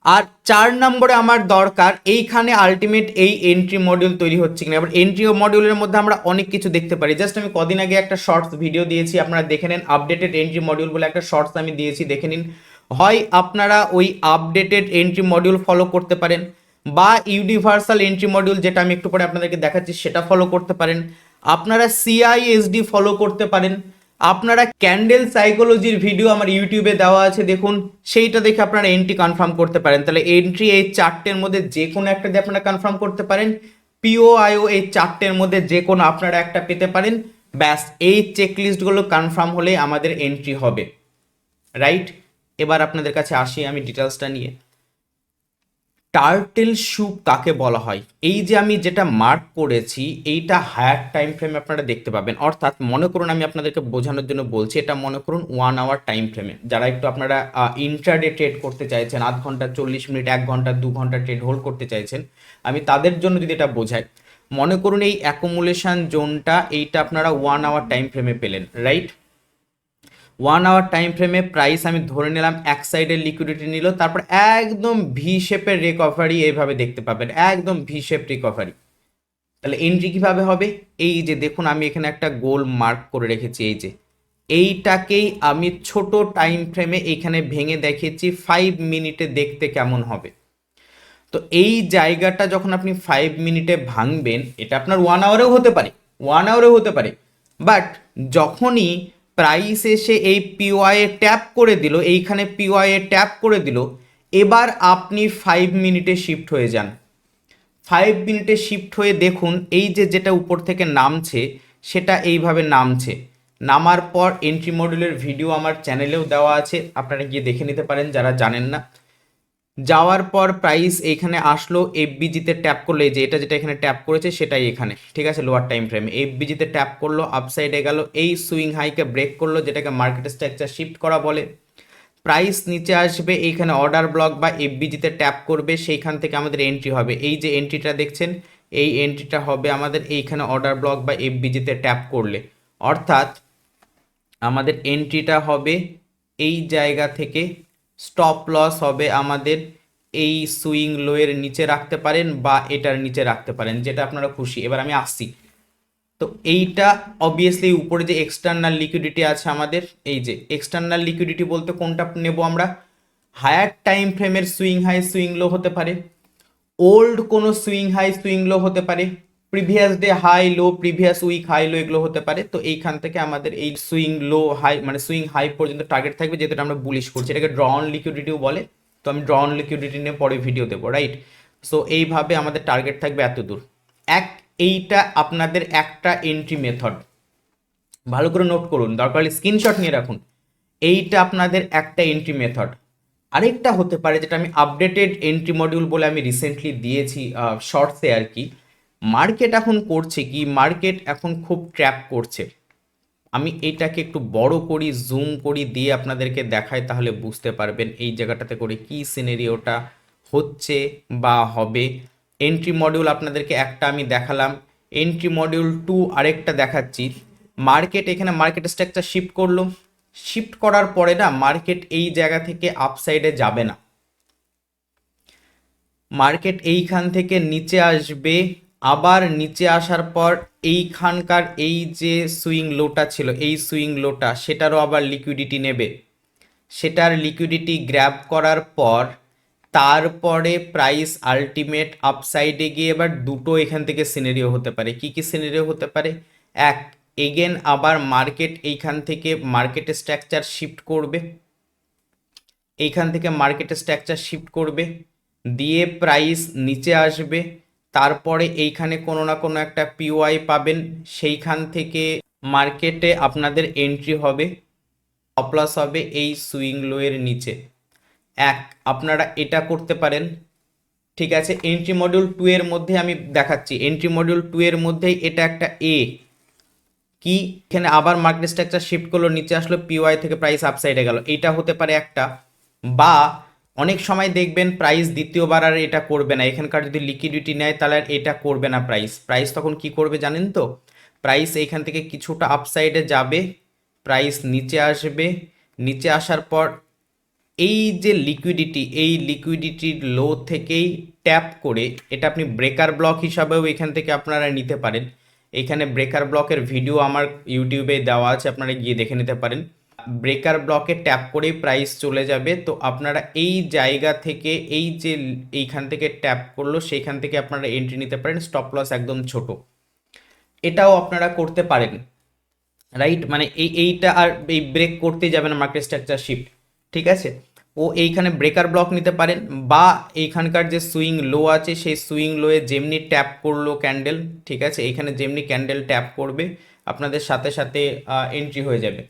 Speaker 1: আর 4 নম্বরে আমার দরকার এইখানে আলটিমেট এই এন্ট্রি মডিউল তৈরি হচ্ছে কিনা। এবার এন্ট্রি মডিউলের মধ্যে আমরা অনেক কিছু দেখতে পারি, জাস্ট আমি কদিন আগে একটা শর্টস ভিডিও দিয়েছি, আপনারা দেখে নেন, আপডেটেড এন্ট্রি মডিউল বলে একটা শর্টস আমি দিয়েছি, দেখে নিন। হয় আপনারা ওই আপডেটেড এন্ট্রি মডিউল ফলো করতে পারেন, বা ইউনিভার্সাল এন্ট্রি মডিউল যেটা আমি একটু পরে আপনাদেরকে দেখাচ্ছি সেটা ফলো করতে পারেন, আপনারা সিআইএসডি ফলো করতে পারেন, আপনারা ক্যান্ডেল সাইকোলজির ভিডিও আমার ইউটিউবে দেওয়া আছে, দেখুন, সেইটা দেখে আপনারা এন্ট্রি কনফার্ম করতে পারেন। তাহলে এন্ট্রি এই 4টের মধ্যে যে কোনো একটা দিয়ে আপনারা কনফার্ম করতে পারেন, পিওআইও এই 4টের মধ্যে যে কোনো আপনারা একটা পেতে পারেন। ব্যাস, এই চেকলিস্টগুলো কনফার্ম হলে আমাদের এন্ট্রি হবে, রাইট। এবার আপনাদের কাছে আসি আমি ডিটেলসটা নিয়ে। টার্টেল স্যুপ কাকে বলা হয়, এই যে আমি যেটা মার্ক করেছি এইটা হায়ার টাইম ফ্রেমে আপনারা দেখতে পাবেন। অর্থাৎ মনে করুন, আমি আপনাদেরকে বোঝানোর জন্য বলছি, এটা মনে করুন 1 আওয়ার টাইম ফ্রেমে, যারা একটু আপনারা ইন্ট্রাডে ট্রেড করতে চাইছেন, আধ ঘন্টা 40 মিনিট 1 ঘন্টা 2 ঘন্টা ট্রেড হোল্ড করতে চাইছেন, আমি তাদের জন্য যদি এটা বোঝাই, মনে করুন এই অ্যাকুমুলেশন জোনটা এইটা আপনারা 1 আওয়ার টাইম ফ্রেমে পেলেন, রাইট। 1 আওয়ার টাইম ফ্রেমে প্রাইস আমি ধরে নিলাম এক সাইডের লিকুইডিটি নিল, তারপর একদম ভি শেপের রিকভারি এইভাবে দেখতে পাবেন, একদম ভি শেপ রিকভারি। তাহলে এন্ট্রি কিভাবে হবে, এই যে দেখুন আমি এখানে একটা গোল মার্ক করে রেখেছি, এই যে এইটাকেই আমি ছোট টাইম ফ্রেমে এইখানে ভেঙে দেখিয়েছি 5 মিনিটে দেখতে কেমন হবে। তো এই জায়গাটা যখন আপনি 5 মিনিটে ভাঙবেন, এটা আপনার 1 আওয়ারেও হতে পারে, 1 আওয়ারেও হতে পারে, বাট যখনই প্রাইস এসে এই পিওয়াই এ ট্যাপ করে দিল, এইখানে পিওয়াই এ ট্যাপ করে দিল। এবার আপনি 5 মিনিটে শিফট হয়ে যান। 5 মিনিটে শিফট হয়ে দেখুন এই যে যেটা উপর থেকে নামছে সেটা এইভাবে নামছে। নামার পর এন্ট্রি মডিউলের ভিডিও আমার চ্যানেলেও দেওয়া আছে, আপনারা গিয়ে দেখে নিতে পারেন যারা জানেন না। যাওয়ার পর প্রাইস এইখানে আসলো, এফবিজিতে ট্যাপ করলো, এই যে এটা যেটা এখানে ট্যাপ করেছে সেটাই এখানে, ঠিক আছে, লোয়ার টাইম ফ্রেমে এফবিজিতে ট্যাপ করলো, আপসাইডে গেল, এই সুইং হাইকে ব্রেক করলো, যেটাকে মার্কেট স্ট্রাকচার শিফট করা বলে। প্রাইস নিচে আসবে, এইখানে অর্ডার ব্লক বা এফবিজিতে ট্যাপ করবে, সেইখান থেকে আমাদের এন্ট্রি হবে। এই যে এন্ট্রিটা দেখছেন, এই এন্ট্রিটা হবে আমাদের এইখানে অর্ডার ব্লক বা এফবিজিতে ট্যাপ করলে। অর্থাৎ আমাদের এন্ট্রিটা হবে এই জায়গা থেকে, স্টপ লস হবে আমাদের এই সুইং লোয়ের নিচে রাখতে পারেন বা এটার নিচে রাখতে পারেন, যেটা আপনারা খুশি। এবার আমি আসছি, তো এইটা অবভিয়াসলি উপরে যে এক্সটার্নাল লিকুইডিটি আছে আমাদের, এই যে এক্সটার্নাল লিকুইডিটি বলতে কোনটা নেব আমরা, হায়ার টাইম ফ্রেমের সুইং হাই সুইং লো হতে পারে, ওল্ড কোনো সুইং হাই সুইং লো হতে পারে, previous day high low, previous week high low, এগুলো হতে পারে। তো এইখান থেকে আমাদের এই সুইং লো হাই মানে সুইং হাই পর্যন্ত টার্গেট থাকবে, যেটা আমরা বুলিশ করছি, এটাকে ড্র অন লিকুইডিটিও বলে। তো আমি ড্র অন লিকুইডিটি নিয়ে পরে ভিডিও দেবো, রাইট। সো এইভাবে আমাদের টার্গেট থাকবে এত দূর। এইটা আপনাদের একটা এন্ট্রি মেথড, ভালো করে নোট করুন, দরকার হলে স্ক্রিনশট নিয়ে রাখুন। এইটা আপনাদের একটা এন্ট্রি মেথড। আরেকটা হতে পারে যেটা আমি আপডেটেড এন্ট্রি মডিউল বলে আমি রিসেন্টলি দিয়েছি শর্টসে আর কি। মার্কেট এখন করছে কি, মার্কেট এখন খুব ট্র্যাপ করছে। আমি এইটাকে একটু বড় করি, জুম করি, দিয়ে আপনাদেরকে দেখাই, তাহলে বুঝতে পারবেন এই জায়গাটাতে করে কি সিনারিওটা হচ্ছে বা হবে। এন্ট্রি মডিউল আপনাদেরকে একটা আমি দেখালাম, এন্ট্রি মডিউল 2 আরেকটা দেখাচ্ছি। মার্কেট এখানে মার্কেট স্ট্রাকচার শিফট করলো, শিফট করার পরে না মার্কেট এই জায়গা থেকে আপসাইডে যাবে না, মার্কেট এইখান থেকে নিচে আসবে। আবার নিচে আসার পর এইখানকার এই যে সুইং লোটা ছিল, এই সুইং লোটা সেটারও আবার লিকুইডিটি নেবে, সেটার লিকুইডিটি গ্র্যাব করার পর তারপরে প্রাইস আলটিমেট আপসাইডে গিয়ে এবার দুটো এখান থেকে সিনারিও হতে পারে। কি কি সিনারিও হতে পারে, এক, এগেন আবার মার্কেট এইখান থেকে মার্কেট স্ট্রাকচার শিফট করবে, এইখান থেকে মার্কেট স্ট্রাকচার শিফট করবে, দিয়ে প্রাইস নিচে আসবে, তারপরে এইখানে কোনো না কোনো একটা পিওয়াই পাবেন, সেইখান থেকে মার্কেটে আপনাদের এন্ট্রি হবে, স্টপ-লস হবে এই সুইং লোয়ের নিচে। আপনারা এটা করতে পারেন, ঠিক আছে। এন্ট্রি মডিউল 2 এর মধ্যে আমি দেখাচ্ছি, এন্ট্রি মডিউল 2 এর মধ্যেই এটা একটা কি, এখানে আবার মার্কেট স্ট্রাকচার শিফট করলো, নিচে আসলো, পিওয়াই থেকে প্রাইস আপসাইডে গেল, এটা হতে পারে একটা। বা অনেক সময় দেখবেন প্রাইস দ্বিতীয়বার আর এটা করবে না, এখানকার যদি লিকুইডিটি নেয় তাহলে আর এটা করবে না প্রাইস তখন কি করবে জানেন তো, প্রাইস এইখান থেকে কিছুটা আপসাইডে যাবে, প্রাইস নিচে আসবে, নিচে আসার পর এই যে লিকুইডিটি, এই লিকুইডিটির লো থেকেই ট্যাপ করে, এটা আপনি ব্রেকার ব্লক হিসাবেও এখান থেকে আপনারা নিতে পারেন। এখানে ব্রেকার ব্লকের ভিডিও আমার ইউটিউবে দেওয়া আছে, আপনারা গিয়ে দেখে নিতে পারেন। ব্রেকার ব্লকে ট্যাপ করেই প্রাইস চলে যাবে। তো আপনারা এই জায়গা থেকে এই যে এইখান থেকে ট্যাপ করলো সেইখান থেকে আপনারা এন্ট্রি নিতে পারেন, স্টপ লস একদম ছোট, এটাও আপনারা করতে পারেন, রাইট। মানে এইটা আর এই ব্রেক করতে যাবে না মার্কেট স্ট্রাকচার শিফট, ঠিক আছে। ও এইখানে ব্রেকার ব্লক নিতে পারেন, বা এইখানকার যে সুইং লো আছে সেই সুইং লোয়ে যেমনি ট্যাপ করলো ক্যান্ডেল, ঠিক আছে, এইখানে যেমনি ক্যান্ডেল ট্যাপ করবে আপনাদের সাথে সাথে এন্ট্রি হয়ে যাবে,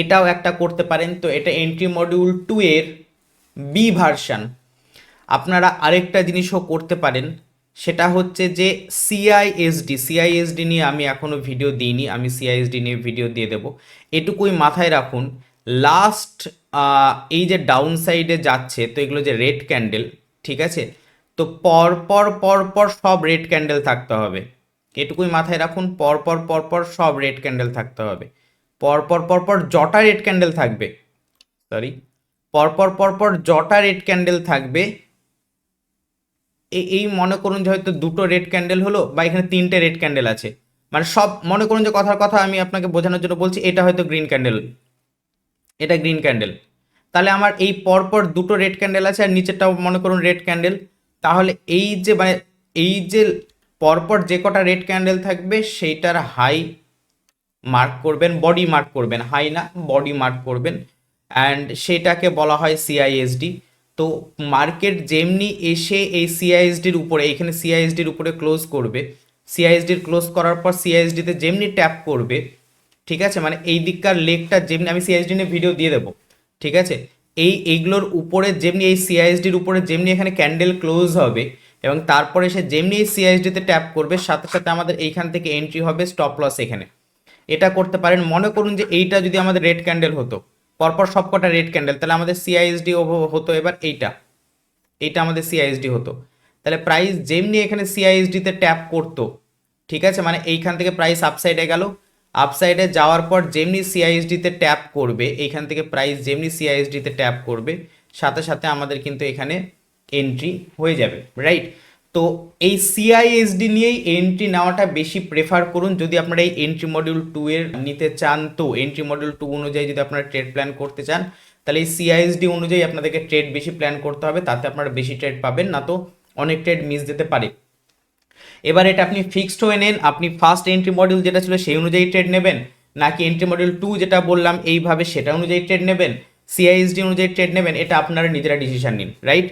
Speaker 1: এটাও একটা করতে পারেন। তো এটা এন্ট্রি মডিউল 2 এর বি ভার্সন। আপনারা আরেকটা জিনিসও করতে পারেন, সেটা হচ্ছে যে সিআইএসডি নিয়ে আমি এখনও ভিডিও দিইনি, আমি সিআইএসডি নিয়ে ভিডিও দিয়ে দেবো। এটুকুই মাথায় রাখুন, লাস্ট এই যে ডাউন সাইডে যাচ্ছে, তো এগুলো যে রেড ক্যান্ডেল, ঠিক আছে, তো পরপর সব রেড ক্যান্ডেল থাকতে হবে, এটুকুই মাথায় রাখুন, পরপর সব রেড ক্যান্ডেল থাকতে হবে, পরপর যটা রেড ক্যান্ডেল থাকবে, সরি, পরপর যটা রেড ক্যান্ডেল থাকবে, এই মনে করুন যে হয়তো দুটো রেড ক্যান্ডেল হলো বা এখানে তিনটে রেড ক্যান্ডেল আছে, মানে সব মনে করুন যে কথার কথা আমি আপনাকে বোঝানোর জন্য বলছি, এটা হয়তো গ্রিন ক্যান্ডেল, এটা গ্রিন ক্যান্ডেল, তাহলে আমার এই পরপর দুটো রেড ক্যান্ডেল আছে আর নিচেরটাও মনে করুন রেড ক্যান্ডেল, তাহলে এই যে মানে এই যে পরপর যে কটা রেড ক্যান্ডেল থাকবে সেইটার হাই মার্ক করবেন, বডি মার্ক করবেন, হাই না বডি মার্ক করবেন, অ্যান্ড সেটাকে বলা হয় সিআইএসডি। তো মার্কেট যেমনি এসে এই সিআইএসডির উপরে, এখানে সিআইএসডির উপরে ক্লোজ করবে, সিআইএসডির ক্লোজ করার পর সিআইএসডিতে যেমনি ট্যাপ করবে, ঠিক আছে, মানে এই দিককার লেগটা যেমনি, আমি সিআইএসডি নিয়ে ভিডিও দিয়ে দেবো, ঠিক আছে, এইগুলোর উপরে যেমনি এই সিআইএসডির উপরে যেমনি এখানে ক্যান্ডেল ক্লোজ হবে এবং তারপরে সে যেমনি এই সিআইএসডিতে ট্যাপ করবে, সাথে সাথে আমাদের এইখান থেকে এন্ট্রি হবে, স্টপ লস এখানে। এটা করতে পারেন। মনে করুন যে এইটা যদি আমাদের রেড ক্যান্ডেল হতো, পরপর সবকটা রেড ক্যান্ডেল, তাহলে আমাদের সিআইএসডি হতো এবার এইটা, এইটা আমাদের সিআইএসডি হতো। তাহলে প্রাইস যেমনি এখানে সিআইএসডিতে ট্যাপ করতো, ঠিক আছে, মানে এইখান থেকে প্রাইস আপসাইডে গেল, আপসাইডে যাওয়ার পর যেমনি সিআইএসডিতে ট্যাপ করবে, এইখান থেকে প্রাইস যেমনি সিআইএসডিতে ট্যাপ করবে, সাথে সাথে আমাদের কিন্তু এখানে এন্ট্রি হয়ে যাবে, রাইট। তো এই সিআইএসডি নিয়েই এন্ট্রি নেওয়াটা বেশি প্রেফার করুন যদি আপনারা এই এন্ট্রি মডিউল 2 এর নিতে চান। তো এন্ট্রি মডিউল 2 অনুযায়ী যদি আপনারা ট্রেড প্ল্যান করতে চান, তাহলে এই সিআইএসডি অনুযায়ী আপনাদেরকে ট্রেড বেশি প্ল্যান করতে হবে, তাতে আপনারা বেশি ট্রেড পাবেন, না তো অনেক ট্রেড মিস যেতে পারে। এবার এটা আপনি ফিক্সড হয়ে নেন, আপনি ফার্স্ট এন্ট্রি মডিউল যেটা ছিল সেই অনুযায়ী ট্রেড নেবেন, নাকি এন্ট্রি মডিউল 2 যেটা বললাম এইভাবে সেটা অনুযায়ী ট্রেড নেবেন, সিআইএসডি অনুযায়ী ট্রেড নেবেন, এটা আপনারা নিজেরা ডিসিশন নিন, রাইট।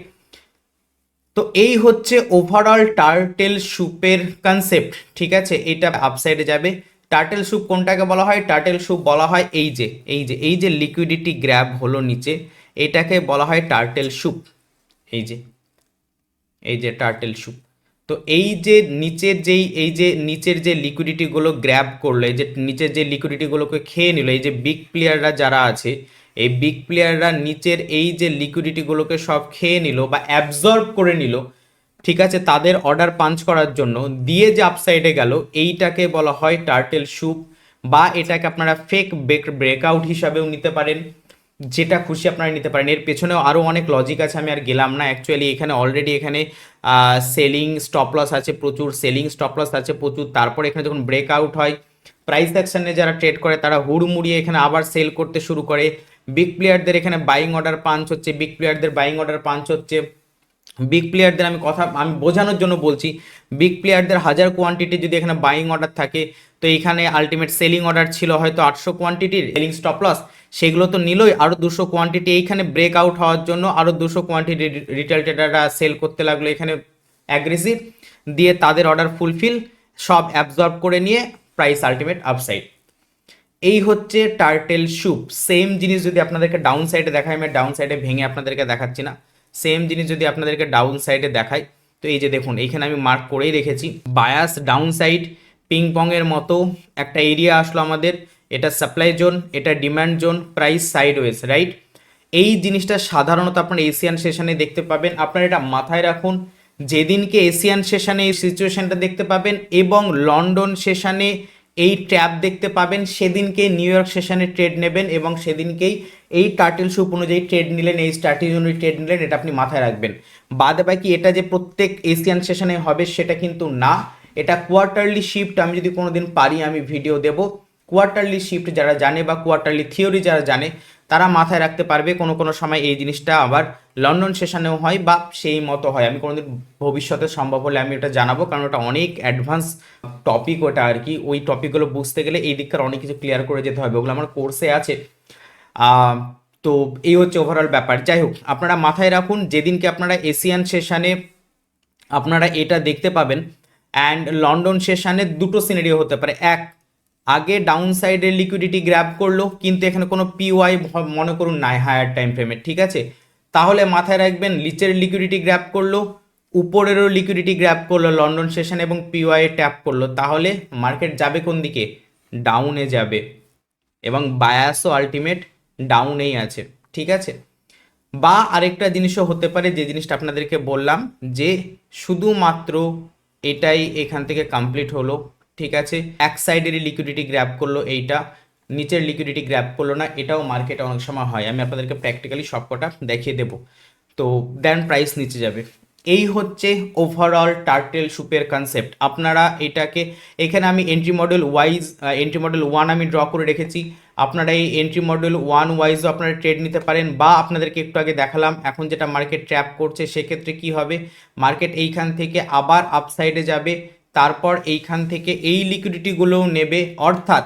Speaker 1: তো এই হচ্ছে ওভারঅল টার্টেল স্যুপের কনসেপ্ট, ঠিক আছে। এটা আপসাইডে যাবে। টার্টেল স্যুপ কোনটাকে বলা হয়? টার্টেল স্যুপ বলা হয় এই যে লিকুইডিটি গ্র্যাব হলো নিচে, এটাকে বলা হয় টার্টেল স্যুপ। এই যে টার্টেল স্যুপ। তো এই যে নিচের যে লিকুইডিটিগুলো গ্র্যাব করলো, এই যে নিচের যে লিকুইডিটিগুলোকে খেয়ে নিল, এই যে বিগ প্লেয়াররা যারা আছে, এই বিগ প্লেয়াররা নিচের এই যে লিকুইডিটিগুলোকে সব খেয়ে নিল বা অ্যাবজর্ব করে নিল, ঠিক আছে, তাদের অর্ডার পাঞ্চ করার জন্য দিয়ে যে আপসাইডে গেল, এইটাকে বলা হয় টার্টেল স্যুপ, বা এটাকে আপনারা ফেক ব্রেকআউট হিসাবেও নিতে পারেন, যেটা খুশি আপনারা নিতে পারেন। এর পেছনেও আরও অনেক লজিক আছে, আমি আর গেলাম না। অ্যাকচুয়ালি এখানে অলরেডি এখানে সেলিং স্টপ লস আছে প্রচুর, সেলিং স্টপ লস আছে প্রচুর। তারপর এখানে যখন ব্রেকআউট হয়, প্রাইস অ্যাকশনে যারা ট্রেড করে তারা হুড়মুড়িয়ে এখানে আবার সেল করতে শুরু করে। বিগ প্লেয়ারদের এখানে বাইং অর্ডার পাঞ্চ হচ্ছে, বিগ প্লেয়ারদের বাইং অর্ডার পাঞ্চ হচ্ছে। বিগ প্লেয়ারদের আমি বোঝানোর জন্য বলছি, বিগ প্লেয়ারদের 1000 কোয়ান্টিটি যদি এখানে বাইং অর্ডার থাকে, তো এখানে আলটিমেট সেলিং অর্ডার ছিল হয়তো 800 কোয়ান্টিটির, সেলিং স্টপ লস সেগুলো তো নিলই, আরও 200 কোয়ান্টিটি এইখানে ব্রেকআউট হওয়ার জন্য আরও 200 কোয়ান্টিটি রিটেল ট্রেডাররা সেল করতে লাগলো এখানে অ্যাগ্রেসিভ, দিয়ে তাদের অর্ডার ফুলফিল সব অ্যাবজর্ব করে নিয়ে প্রাইস আলটিমেট আপসাইড। এই হচ্ছে টার্টেল স্যুপ। সেম জিনিস যদি আপনাদেরকে ডাউন সাইডে দেখায়, আমি ডাউন সাইডে ভেঙে আপনাদেরকে দেখাচ্ছি না, সেম জিনিস যদি আপনাদেরকে ডাউন সাইডে দেখায়, তো এই যে দেখুন এইখানে আমি মার্ক করেই রেখেছি, বায়াস ডাউন সাইড পিং পংয়ের মতো একটা এরিয়া আসলো আমাদের, এটা সাপ্লাই জোন, এটা demand zone, price sideways, right. এই জিনিসটা সাধারণত আপনার এশিয়ান সেশনে দেখতে পাবেন। আপনারা এটা মাথায় রাখুন, যেদিনকে এশিয়ান সেশনে এই সিচুয়েশনটা দেখতে পাবেন এবং লন্ডন সেশনে এই ট্র্যাপ দেখতে পাবেন, সেদিনকে নিউ ইয়র্ক সেশনে ট্রেড নেবেন এবং সেদিনকেই এই টার্টেল স্যুপ অনুযায়ী ট্রেড নিলেন, এই স্ট্র্যাটেজি অনুযায়ী ট্রেড নিলেন, এটা আপনি মাথায় রাখবেন। বাদে বাকি এটা যে প্রত্যেক এশিয়ান সেশনে হবে সেটা কিন্তু না, এটা কোয়ার্টারলি শিফট। আমি যদি কোনোদিন পারি আমি ভিডিও দেব, কোয়ার্টারলি শিফট যারা জানে বা কোয়ার্টারলি থিওরি যারা জানে তারা মাথায় রাখতে পারবে। কোনো কোনো সময় এই জিনিসটা আবার লন্ডন সেশনেও হয় বা সেই মতো হয়, আমি কোনোদিন ভবিষ্যতে সম্ভব হলে আমি এটা জানাবো, কারণ ওটা অনেক অ্যাডভান্স টপিক ওটা আর কি। ওই টপিকগুলো বুঝতে গেলে এই দিককার অনেক কিছু ক্লিয়ার করে যেতে হবে, ওগুলো আমার কোর্সে আছে। তো এই হচ্ছে ওভারঅল ব্যাপার। যাই হোক, আপনারা মাথায় রাখুন যেদিনকে আপনারা এশিয়ান সেশনে আপনারা এটা দেখতে পাবেন, অ্যান্ড লন্ডন সেশনে দুটো সিনারিও হতে পারে। এক, আগে ডাউন সাইডের লিকুইডিটি গ্র্যাব করলো কিন্তু এখানে কোনো পিওয়াই মনে করুন নাই হায়ার টাইম ফ্রেমে, ঠিক আছে, তাহলে মাথায় রাখবেন নিচের লিকুইডিটি গ্র্যাব করলো, উপরেরও লিকুইডিটি গ্র্যাব করলো লন্ডন সেশন এবং পিওয়াই ট্যাপ করলো, তাহলে মার্কেট যাবে কোন দিকে? ডাউনে যাবে, এবং বায়াসও আলটিমেট ডাউনেই আছে, ঠিক আছে। বা আরেকটা জিনিসও হতে পারে, যে জিনিসটা আপনাদেরকে বললাম, যে শুধুমাত্র এটাই এখান থেকে কমপ্লিট হলো, ঠিক আছে, এক সাইডেরই লিকুইডিটি গ্র্যাব করলো, এইটা নিচের লিকুইডিটি গ্র্যাব করলো না, এটাও মার্কেটে অনেক সময় হয়, আমি আপনাদেরকে প্র্যাকটিক্যালি সবকটা দেখিয়ে দেবো। তো দেন প্রাইস নিচে যাবে। এই হচ্ছে ওভারঅল টার্টেল স্যুপের কনসেপ্ট। আপনারা এটাকে, এখানে আমি entry model wise, entry model 1 আমি ড্র করে রেখেছি, আপনারা এই এন্ট্রি মডেল 1 ওয়াইজও আপনারা ট্রেড নিতে পারেন, বা আপনাদেরকে একটু আগে দেখালাম এখন যেটা মার্কেট ট্র্যাপ করছে সেক্ষেত্রে কি হবে, মার্কেট এইখান থেকে আবার আপসাইডে যাবে, তারপর এইখান থেকে এই লিকুইডিটিগুলোও নেবে, অর্থাৎ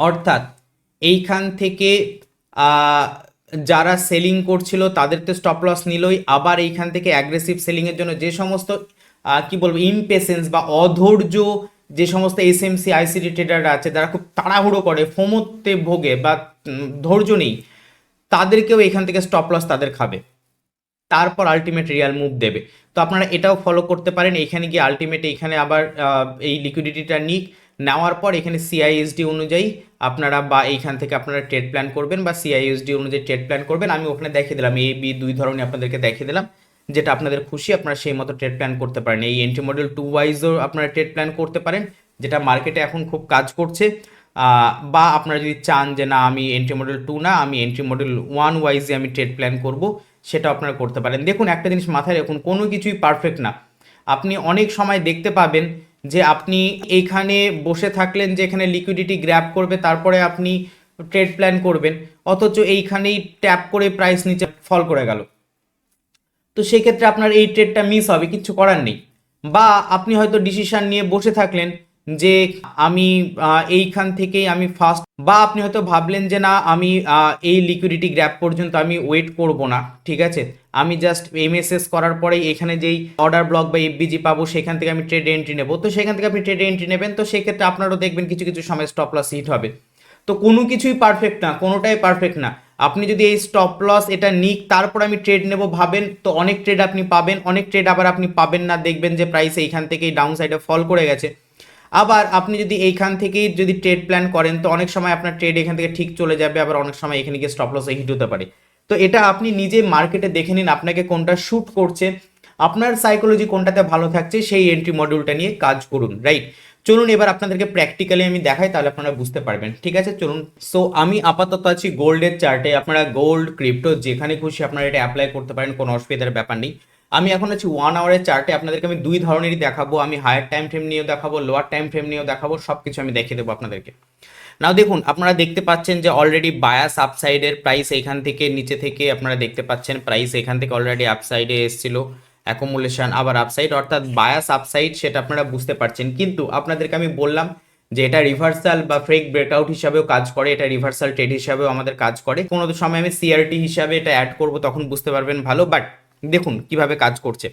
Speaker 1: অর্থাৎ এইখান থেকে আহ, যারা সেলিং করছিল তাদের তো স্টপ লস নিলই, আবার এইখান থেকে অ্যাগ্রেসিভ সেলিংয়ের জন্য যে সমস্ত কি বলবো ইমপেশেন্স বা অধৈর্য যে সমস্ত এসএমসি আইসিটি ট্রেডাররা আছে যারা খুব তাড়াহুড়ো করে ফোমোতে ভোগে বা ধৈর্য নেই, তাদেরকেও এখান থেকে স্টপ লস তাদের খাবে, তারপর আলটিমেট রিয়াল মুভ দেবে। তো আপনারা এটাও ফলো করতে পারেন, এখানে গিয়ে আলটিমেট এখানে আবার এই লিকুইডিটিটা নিক, নেওয়ার পর এখানে সিআইএসডি অনুযায়ী আপনারা বা এইখান থেকে আপনারা ট্রেড প্ল্যান করবেন বা সিআইএসডি অনুযায়ী ট্রেড প্ল্যান করবেন। আমি ওখানে দেখিয়ে দিলাম এ বি দুই ধরনের আপনাদেরকে দেখিয়ে দিলাম, যেটা আপনাদের খুশি আপনারা সেই মতো ট্রেড প্ল্যান করতে পারেন। এই এন্ট্রি মডেল 2 ওয়াইজও আপনারা ট্রেড প্ল্যান করতে পারেন, যেটা মার্কেটে এখন খুব কাজ করছে। বা আপনারা যদি চান যে না আমি এন্ট্রি মডেল 2 না, আমি এন্ট্রি মডেল 1 ওয়াইজে আমি ট্রেড প্ল্যান করব, সেটা আপনারা করতে পারেন। দেখুন একটা জিনিস মাথায় রাখুন, কোনো কিছুই পারফেক্ট না। আপনি অনেক সময় দেখতে পাবেন যে আপনি এইখানে বসে থাকলেন যে এখানে লিকুইডিটি গ্র্যাব করবে, তারপরে আপনি ট্রেড প্ল্যান করবেন, অথচ এইখানেই ট্যাপ করে প্রাইস নিচে ফল করে গেল। তো সেক্ষেত্রে আপনার এই ট্রেডটা মিস হবে, কিচ্ছু করার নেই। বা আপনি হয়তো ডিসিশন নিয়ে বসে থাকলেন যে আমি এইখান থেকেই আমি ফার্স্ট, বা আপনি হয়তো ভাবলেন যে না আমি এই লিকুইডিটি গ্র্যাপ পর্যন্ত আমি ওয়েট করব না, ঠিক আছে, আমি জাস্ট এমএসএস করার পরেই এখানে যেই অর্ডার ব্লক বা এফবিজি পাবো সেখান থেকে আমি ট্রেড এন্ট্রি নেবো, তো সেখান থেকে আপনি ট্রেড এন্ট্রি নেবেন। তো সেক্ষেত্রে আপনারও দেখবেন কিছু কিছু সময় স্টপ লস হিট হবে। তো কোনো কিছুই পারফেক্ট না, কোনোটাই পারফেক্ট না। আপনি যদি এই স্টপ লস এটা নিক তারপর আমি ট্রেড নেব ভাবেন, তো অনেক ট্রেড আপনি পাবেন, অনেক ট্রেড আবার আপনি পাবেন না, দেখবেন যে প্রাইস এইখান থেকেই ডাউন সাইডে ফল করে গেছে। আবার আপনি যদি এইখান থেকেই যদি ট্রেড প্ল্যান করেন তো অনেক সময় আপনার ট্রেড এখান থেকে ঠিক চলে যাবে, আবার অনেক সময় এখানে গিয়ে স্টপ লসে হিট হতে পারে। তো এটা আপনি নিজে মার্কেটে দেখে নিন আপনাকে কোনটা শ্যুট করছে, আপনার সাইকোলজি কোনটাতে ভালো থাকছে, সেই এন্ট্রি মডিউলটা নিয়ে কাজ করুন, রাইট। চলুন এবার আপনাদেরকে প্র্যাকটিক্যালি আমি দেখাই, তাহলে আপনারা বুঝতে পারবেন, ঠিক আছে চলুন। সো আমি আপাতত আছি গোল্ডের চার্টে, আপনারা গোল্ড ক্রিপ্টো যেখানে খুশি আপনারা এটা অ্যাপ্লাই করতে পারেন, কোনো অসুবিধার ব্যাপার নেই। আমি এখন আছি 1 আওয়ারের চার্টে, আপনাদেরকে আমি দুই ধরনেরই দেখাবো, আমি হায়ার টাইম ফ্রেম নিয়েও দেখাবো, লোয়ার টাইম ফ্রেম নিয়েও দেখাবো, সব কিছু আমি দেখিয়ে দেবো আপনাদেরকে। নাও দেখুন আপনারা দেখতে পাচ্ছেন যে অলরেডি বায়াস আপসাইডের প্রাইস এখান থেকে নিচে থেকে আপনারা দেখতে পাচ্ছেন প্রাইস এখান থেকে অলরেডি আপসাইডে এসেছিল, অ্যাকুমুলেশন আবার আপসাইড, অর্থাৎ বায়াস আপসাইড সেটা আপনারা বুঝতে পারছেন। কিন্তু আপনাদেরকে আমি বললাম যে এটা রিভার্সাল বা ফ্রেক ব্রেকআউট হিসাবেও কাজ করে, এটা রিভার্সাল ট্রেড হিসাবেও আমাদের কাজ করে। কোনো সময় আমি সিআরটি হিসাবে এটা অ্যাড করব, তখন বুঝতে পারবেন ভালো। বাট দেখুন কিভাবে কাজ করছে।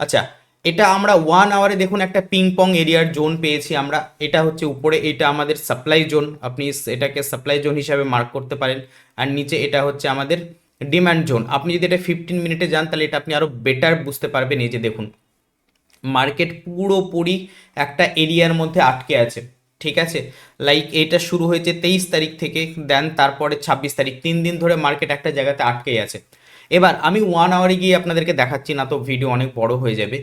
Speaker 1: আচ্ছা, এটা আমরা 1 আওয়ারে দেখুন একটা পিং পং এরিয়ার জোন পেয়েছি আমরা, এটা হচ্ছে উপরে, এটা আমাদের সাপ্লাই জোন, আপনি এটাকে সাপ্লাই জোন হিসাবে মার্ক করতে পারেন। আর নিচে এটা হচ্ছে আমাদের ডিমান্ড জোন। আপনি যদি এটা 15 মিনিটে যান তাহলে এটা আপনি আরও বেটার বুঝতে পারবেন। এই যে দেখুন মার্কেট পুরোপুরি একটা এরিয়ার মধ্যে আটকে আছে, ঠিক আছে। লাইক এটা শুরু হয়েছে 23 তারিখ থেকে, দেন তারপরে 26 তারিখ, 3 দিন ধরে মার্কেট একটা জায়গাতে আটকে আছে। এবার আমি 1 আওয়ারে গিয়ে আপনাদেরকে দেখাচ্ছি না, তো ভিডিও অনেক বড় হয়ে যাবে।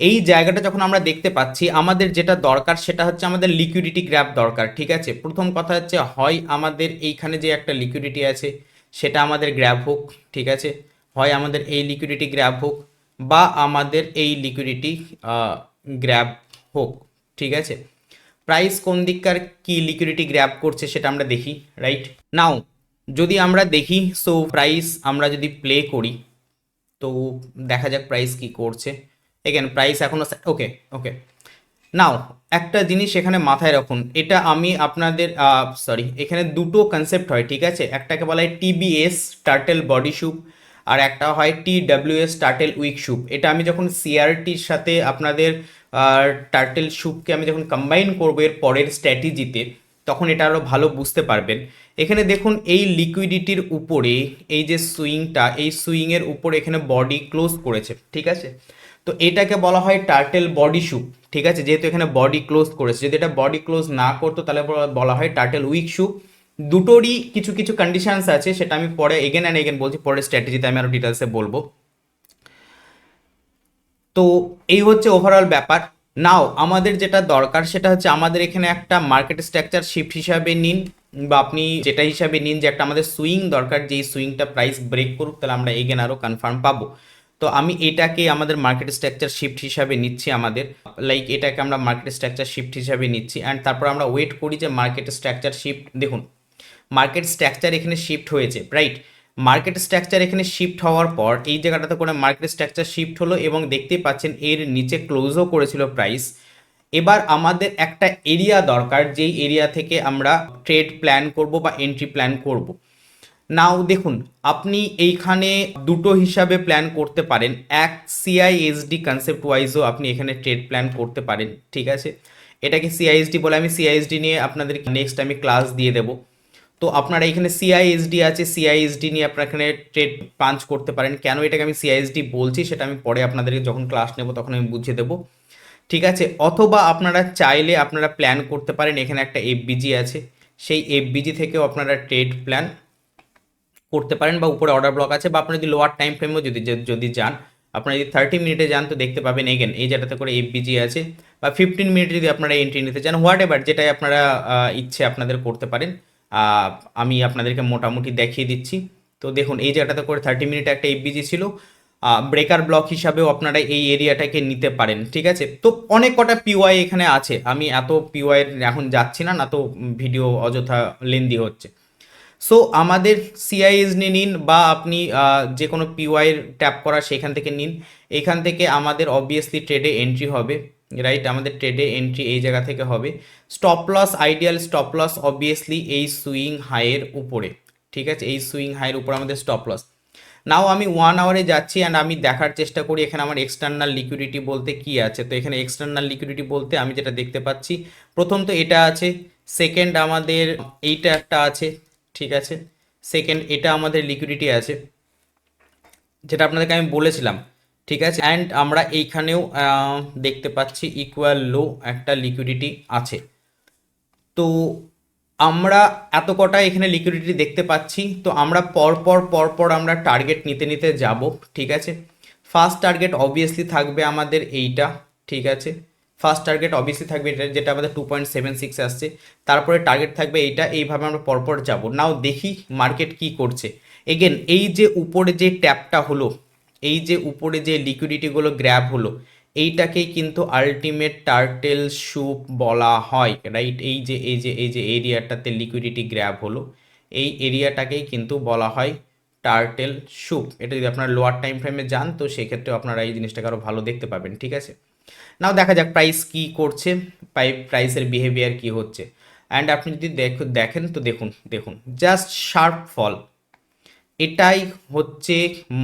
Speaker 1: এই জায়গাটা যখন আমরা দেখতে পাচ্ছি, আমাদের যেটা দরকার সেটা হচ্ছে আমাদের লিকুইডিটি গ্র্যাব দরকার, ঠিক আছে। প্রথম কথা হচ্ছে হয় আমাদের এইখানে যে একটা লিকুইডিটি আছে সেটা আমাদের গ্র্যাব হোক, ঠিক আছে, হয় আমাদের এই লিকুইডিটি গ্র্যাব হোক বা আমাদের এই লিকুইডিটি গ্র্যাব হোক, ঠিক আছে। প্রাইস কোন দিককার কি লিকুইডিটি গ্র্যাব করছে সেটা আমরা দেখি, রাইট। নাও যদি আমরা দেখি, সো প্রাইস আমরা যদি প্লে করি তো দেখা যাক প্রাইস কি করছে। এগেন প্রাইস এখনো ওকে ওকে। নাও একটা জিনিস এখানে মাথায় রাখুন, এটা আমি আপনাদের সরি, এখানে দুটো কনসেপ্ট হয়, ঠিক আছে। একটাকে বলা হয় টিবিএস টার্টেল বডি শ্যুপ, আর একটা হয় টিডব্লিউএস টার্টেল উইক শ্যুপ। এটা আমি যখন সিআরটির সাথে আপনাদের টার্টেল শ্যুপকে আমি যখন কম্বাইন করবো এর পরের স্ট্র্যাটেজিতে, তখন এটা আরও ভালো বুঝতে পারবেন। এখানে দেখুন এই লিকুইডিটির উপরে এই যে সুইংটা, এই সুইংয়ের উপরে এখানে বডি ক্লোজ করেছে, ঠিক আছে। তো এটাকে বলা হয় টার্টেল বডি শ্যুপ, ঠিক আছে, যেহেতু এখানে বডি ক্লোজ করেছে। যদি এটা বডি ক্লোজ না করতো তাহলে বলা হয় টার্টেল উইক শ্যুপ। দুটোরই কিছু কিছু কন্ডিশনস আছে, সেটা আমি পরে এগেন অ্যান্ড এগেন বলছি, পরে স্ট্র্যাটেজিতে আমি আরও ডিটেলসে বলবো। তো এই হচ্ছে ওভারঅল ব্যাপার। নাও আমাদের যেটা দরকার সেটা হচ্ছে আমাদের এখানে একটা মার্কেট স্ট্রাকচার শিফট হিসাবে নিন, বা আপনি যেটা হিসাবে নিন যে একটা আমাদের সুইং দরকার, যেই সুইংটা প্রাইস ব্রেক করুক তাহলে আমরা এগেন আরও কনফার্ম পাবো। তো আমি এটাকে আমাদের মার্কেট স্ট্রাকচার শিফট হিসাবে নিচ্ছি, আমাদের লাইক এটাকে আমরা মার্কেট স্ট্রাকচার শিফট হিসাবে নিচ্ছি। অ্যান্ড তারপর আমরা ওয়েট করি যে মার্কেট স্ট্রাকচার শিফট, দেখুন মার্কেট স্ট্রাকচার এখানে শিফট হয়েছে, রাইট। মার্কেট স্ট্রাকচার এখানে শিফট হওয়ার পর এই জায়গাটাতে করে মার্কেট স্ট্রাকচার শিফট হলো এবং দেখতেই পাচ্ছেন এর নিচে ক্লোজও করেছিল প্রাইস। এবার আমাদের একটা এরিয়া দরকার, যেই এরিয়া থেকে আমরা ট্রেড প্ল্যান করব বা এন্ট্রি প্ল্যান করব। নাও দেখুন, আপনি এইখানে দুটো হিসাবে প্ল্যান করতে পারেন। এক, সিআইএসডি কনসেপ্ট ওয়াইজও আপনি এখানে ট্রেড প্ল্যান করতে পারেন, ঠিক আছে। এটাকে সিআইএসডি বলে, আমি সিআইএসডি নিয়ে আপনাদের নেক্সট আমি ক্লাস দিয়ে দেবো। তো আপনারা এখানে সিআইএসডি আছে, সিআইএসডি নিয়ে আপনারা এখানে ট্রেড পাঞ্চ করতে পারেন। কেন এটাকে আমি সিআইএসডি বলছি সেটা আমি পরে আপনাদেরকে যখন ক্লাস নেব তখন আমি বুঝিয়ে দেবো, ঠিক আছে। অথবা আপনারা চাইলে আপনারা প্ল্যান করতে পারেন, এখানে একটা এফবিজি আছে, সেই এফবিজি থেকেও আপনারা ট্রেড প্ল্যান করতে পারেন, বা উপরে অর্ডার ব্লক আছে, বা আপনারা যদি লোয়ার টাইম ফ্রেমেও যদি যান, আপনারা যদি 30 মিনিটে যান তো দেখতে পাবেন এগেন এই যেটাতে করে এফবিজি আছে, বা 15 মিনিটে যদি আপনারা এন্ট্রি নিতে চান, হোয়াট এভার যেটাই আপনারা ইচ্ছে আপনাদের করতে পারেন। আমি আপনাদেরকে মোটামুটি দেখিয়ে দিচ্ছি। তো দেখুন এই জায়গাটাতে করে 30 মিনিটে একটা এফবিজি ছিল, ব্রেকার ব্লক হিসাবেও আপনারা এই এরিয়াটাকে নিতে পারেন, ঠিক আছে। তো অনেক কটা পিওয়াই এখানে আছে, আমি এত পিওয়াই এখন যাচ্ছি না, না তো ভিডিও অযথা লেন্দি হচ্ছে। সো আমাদের সিআইএসডি নিন, বা আপনি যে কোনো পিওয়াইয়ের ট্যাপ করা সেখান থেকে নিন। এখান থেকে আমাদের অবভিয়াসলি ট্রেডে এন্ট্রি হবে, রাইট। আমাদের ট্রেডে এন্ট্রি এই জায়গা থেকে হবে। Stop loss, ideal stop loss obviously এই সুইং হাইয়ের উপরে, ঠিক আছে। এই সুইং হাইয়ের উপরে আমাদের স্টপ লস। নাও আমি 1 আওয়ারে যাচ্ছি অ্যান্ড আমি দেখার চেষ্টা করি এখানে আমার এক্সটার্নাল লিকুইডিটি বলতে কি আছে। তো এখানে এক্সটার্নাল লিকুইডিটি বলতে আমি যেটা দেখতে পাচ্ছি, প্রথম তো এটা আছে, সেকেন্ড আমাদের এইটা একটা আছে, ঠিক আছে। সেকেন্ড এটা আমাদের লিকুইডিটি আছে, যেটা আপনাদেরকে আমি বলেছিলাম, ঠিক আছে। অ্যান্ড আমরা এইখানেও দেখতে পাচ্ছি ইকুয়াল লো একটা লিকুইডিটি আছে। তো আমরা এত কটা এখানে লিকুইডিটি দেখতে পাচ্ছি। তো আমরা পরপর আমরা টার্গেট নিতে নিতে যাব, ঠিক আছে। ফার্স্ট টার্গেট অবভিয়াসলি থাকবে আমাদের এইটা, ঠিক আছে। ফার্স্ট টার্গেট অবভিয়াসলি থাকবে এটা, যেটা আমাদের 2.76 আসছে। তারপরে টার্গেট থাকবে এইটা, এইভাবে আমরা পরপর যাব। নাও দেখি মার্কেট কি করছে। এগেন এই যে উপরে যে ট্যাপটা হলো, এই যে উপরে যে লিকুইডিটিগুলো গ্র্যাব হলো, এইটাকেই কিন্তু আলটিমেট টার্টেল স্যুপ বলা হয়, রাইট। এই যে এরিয়াটাতে লিকুইডিটি গ্র্যাব হলো, এই এরিয়াটাকেই কিন্তু বলা হয় টার্টেল স্যুপ। এটা যদি আপনারা লোয়ার টাইম ফ্রেমে যান তো সেক্ষেত্রে আপনারা এই জিনিসটাকে আরও ভালো দেখতে পাবেন, ঠিক আছে। নাও দেখা যাক প্রাইস কি করছে, প্রাইসের বিহেভিয়ার কি হচ্ছে। অ্যান্ড আপনি যদি দেখেন তো দেখুন দেখুন জাস্ট শার্প ফল, এটাই হচ্ছে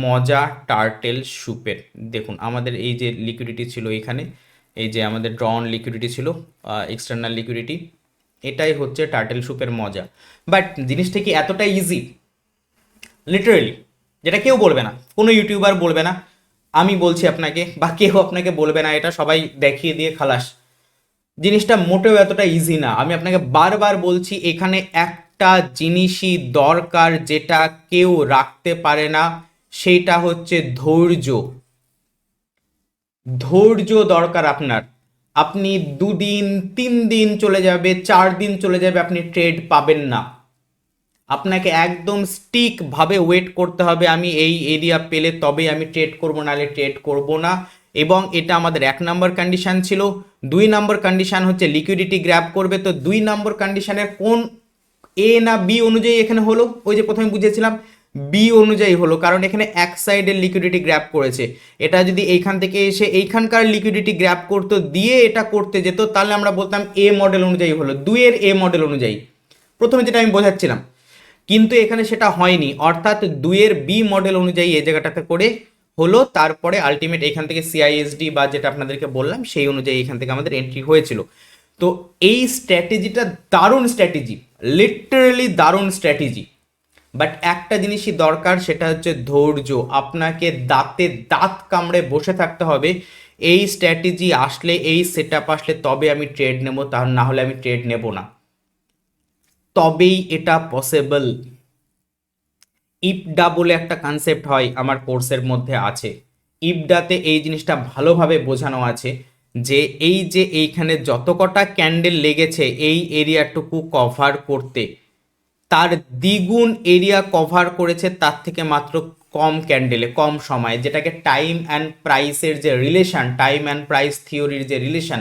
Speaker 1: মজা টার্টেল স্যুপের। দেখুন আমাদের এই যে লিকুইডিটি ছিল এখানে, এই যে আমাদের ড্রন লিকুইডিটি ছিল, এক্সটার্নাল লিকুইডিটি, এটাই হচ্ছে টার্টেল স্যুপের মজা। বাট জিনিসটা কি এতটা ইজি? লিটারেলি যেটা কেউ বলবে না, কোনো ইউটিউবার বলবে না, আমি বলছি আপনাকে, বা কেউ আপনাকে বলবে না, এটা সবাই দেখিয়ে দিয়ে খালাস। জিনিসটা মোটেও এতটা ইজি না। আমি আপনাকে বারবার বলছি, এখানে একটা জিনিসই দরকার যেটা কেউ রাখতে পারে না, সেইটা হচ্ছে ধৈর্য। ধৈর্য দরকার আপনার। আপনি 2 দিন 3 দিন চলে যাবে, 4 দিন চলে যাবে, আপনি ট্রেড পাবেন না। আপনাকে একদম স্টিক ভাবে ওয়েট করতে হবে, আমি এই এরিয়া পেলে তবেই আমি ট্রেড করবো, নাহলে ট্রেড করব না। এবং এটা আমাদের 1 নম্বর কন্ডিশন ছিল। 2 নম্বর কন্ডিশন হচ্ছে লিকুইডিটি গ্র্যাব করবে। তো 2 নম্বর কন্ডিশনের কোন এ না বি অনুযায়ী এখানে হলো, ওই যে প্রথমে বুঝেছিলাম বি অনুযায়ী হলো, কারণ এখানে এক সাইডের লিকুইডিটি গ্র্যাব করেছে। এটা যদি এইখান থেকে এসে এইখানকার লিকুইডিটি গ্র্যাব করতো দিয়ে এটা করতে যেত, তাহলে আমরা বলতাম এ মডেল অনুযায়ী হলো, 2-এর এ মডেল অনুযায়ী, প্রথমে যেটা আমি বোঝাচ্ছিলাম। কিন্তু এখানে সেটা হয়নি, অর্থাৎ 2-এর বি মডেল অনুযায়ী এই জায়গাটাতে করে হলো। তারপরে আলটিমেট এখান থেকে সিআইএসডি বা যেটা আপনাদেরকে বললাম সেই অনুযায়ী এখান থেকে আমাদের এন্ট্রি হয়েছিল। তো এই স্ট্র্যাটেজিটা দারুণ স্ট্র্যাটেজি, লিটারালি দারুণ স্ট্র্যাটেজি। বাট একটা জিনিসই দরকার, সেটা হচ্ছে ধৈর্য। আপনাকে দাঁতে দাঁত কামড়ে বসে থাকতে হবে। এই স্ট্র্যাটেজি আসলে, এই সেট আপ আসলে তবে আমি ট্রেড নেব, তাহলে না হলে আমি ট্রেড নেব না। তবেই এটা পসিবল। ইপডা বলে একটা কনসেপ্ট হয়, আমার কোর্সের মধ্যে আছে। ইপডাতে এই জিনিসটা ভালোভাবে বোঝানো আছে যে এই যে এইখানে যত কটা ক্যান্ডেল লেগেছে এই এরিয়াটুকু কভার করতে, তার দ্বিগুণ এরিয়া কভার করেছে তার থেকে মাত্র কম ক্যান্ডেলে, কম সময়ে, যেটাকে টাইম অ্যান্ড প্রাইসের যে রিলেশন, টাইম অ্যান্ড প্রাইস থিওরির যে রিলেশন,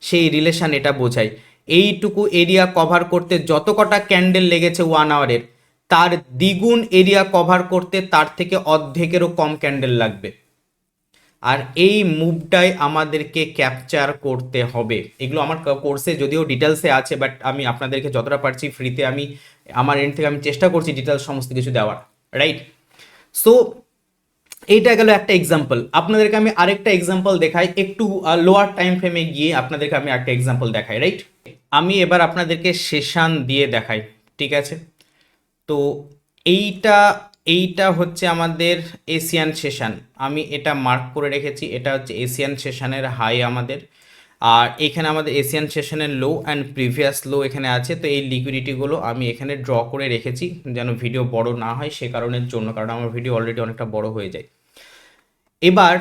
Speaker 1: সেই রিলেশন এটা বোঝায়। এইটুকু এরিয়া কভার করতে যত কটা ক্যান্ডেল লেগেছে 1 আওয়ারের, তার দ্বিগুণ এরিয়া কভার করতে তার থেকে অর্ধেকেরও কম ক্যান্ডেল লাগবে। আর এই মুভটাই আমাদেরকে ক্যাপচার করতে হবে। এগুলো আমার কোর্সে যদিও ডিটেলসে আছে, বাট আমি আপনাদেরকে যতটা পারছি ফ্রিতে আমি আমার এন্ড থেকে আমি চেষ্টা করছি ডিটেলস সমস্ত কিছু দেওয়ার, রাইট? সো এইটা গেল একটা এক্সাম্পল। আপনাদেরকে আমি আরেকটা এক্সাম্পল দেখাই, একটু লোয়ার টাইম ফ্রেমে গিয়ে আপনাদেরকে আমি একটা এক্সাম্পল দেখাই, রাইট? আমি এবার আপনাদেরকে সেশন দিয়ে দেখাই, ঠিক আছে? তো এইটা এইটা হচ্ছে আমাদের এশিয়ান সেশন। আমি এটা মার্ক করে রেখেছি, এটা হচ্ছে এশিয়ান সেশনের হাই আমাদের। আর এখানে আমাদের এশিয়ান সেশনের লো অ্যান্ড প্রিভিয়াস লো এখানে আছে। তো এই লিকুইডিটিগুলো আমি এখানে ড্র করে রেখেছি যেন ভিডিও বড় না হয়, সে কারণের জন্য, কারণ আমার ভিডিও অলরেডি অনেকটা বড় হয়ে যায়। এবার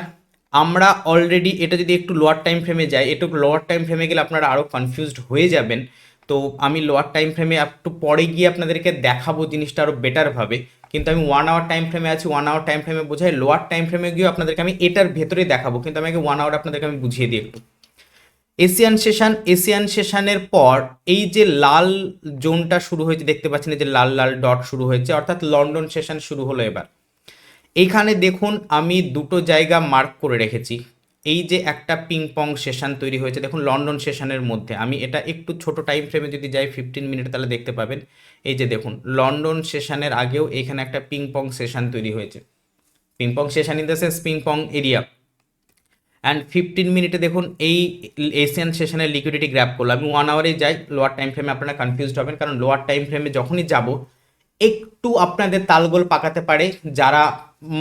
Speaker 1: আমরা অলরেডি এটা যদি একটু লোয়ার টাইম ফ্রেমে যাই, একটু লোয়ার টাইম ফ্রেমে গেলে আপনারা আরও কনফিউজড হয়ে যাবেন। তো আমি লোয়ার টাইম ফ্রেমে একটু পরে গিয়ে আপনাদেরকে দেখাবো জিনিসটা আরও বেটারভাবে, কিন্তু আমি 1 আওয়ার টাইম ফ্রেমে আছি। 1 আওয়ার টাইম ফ্রেমে বোঝাই, লোয়ার টাইম ফ্রেমে গিয়েও আপনাদেরকে আমি এটার ভেতরে দেখাবো, কিন্তু আমি আগে 1 আওয়ার আপনাদেরকে আমি বুঝিয়ে দিই একটু। এশিয়ান সেশনের পর এই যে লাল জোনটা শুরু হয়েছে দেখতে পাচ্ছেন, এই যে লাল লাল ডট শুরু হয়েছে, অর্থাৎ লন্ডন সেশন শুরু হলো। এবার এইখানে দেখুন আমি দুটো জায়গা মার্ক করে রেখেছি। এই যে একটা পিং পং সেশন তৈরি হয়েছে দেখুন লন্ডন সেশনের মধ্যে। আমি এটা একটু ছোট টাইম ফ্রেমে যদি যাই 15 মিনিট, তাহলে দেখতে পাবেন এই যে দেখুন লন্ডন সেশনের আগেও এখানে একটা পিং পং সেশন তৈরি হয়েছে। Ping pong session in the sense ping pong এরিয়া। অ্যান্ড 15 মিনিটে দেখুন এই এশিয়ান সেশনের লিকুইডিটি গ্র্যাব করলো। আমি 1 আওয়ারে যাই, লোয়ার টাইম ফ্রেমে আপনারা কনফিউজড হবেন, কারণ লোয়ার টাইম ফ্রেমে যখনই যাব একটু আপনাদের তালগোল পাকাতে পারে। যারা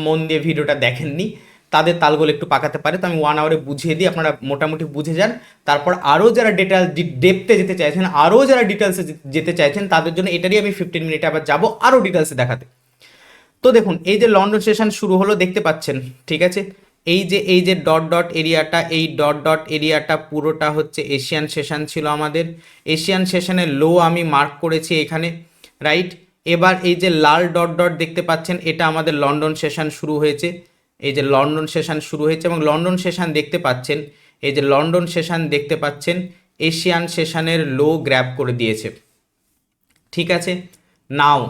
Speaker 1: মন দিয়ে ভিডিওটা দেখেননি তাদের তালগোল একটু পাকাতে পারে। তো আমি 1 আওয়ারে বুঝিয়ে দিই, আপনারা মোটামুটি বুঝে যান। তারপর আরও যারা ডেপথে যেতে চাইছেন, আরও যারা ডিটেলসে যেতে চাইছেন, তাদের জন্য এটারই আমি 15 মিনিটে আবার যাবো আরও ডিটেলসে দেখাতে। তো দেখুন এই যে লন্ডন সেশন শুরু হলো দেখতে পাচ্ছেন, ঠিক আছে? এই যে ডট ডট এরিয়াটা, এই ডট ডট এরিয়াটা পুরোটা হচ্ছে এশিয়ান সেশন ছিল আমাদের। এশিয়ান সেশনের লো আমি মার্ক করেছি এখানে, রাইট? এবার এই যে লাল ডট ডট দেখতে পাচ্ছেন, এটা আমাদের লন্ডন সেশন শুরু হয়েছে। এই যে লন্ডন সেশন শুরু হয়েছে এবং লন্ডন সেশন দেখতে পাচ্ছেন, এই যে লন্ডন সেশন দেখতে পাচ্ছেন এশিয়ান সেশনের লো গ্র্যাব করে দিয়েছে, ঠিক আছে? নাও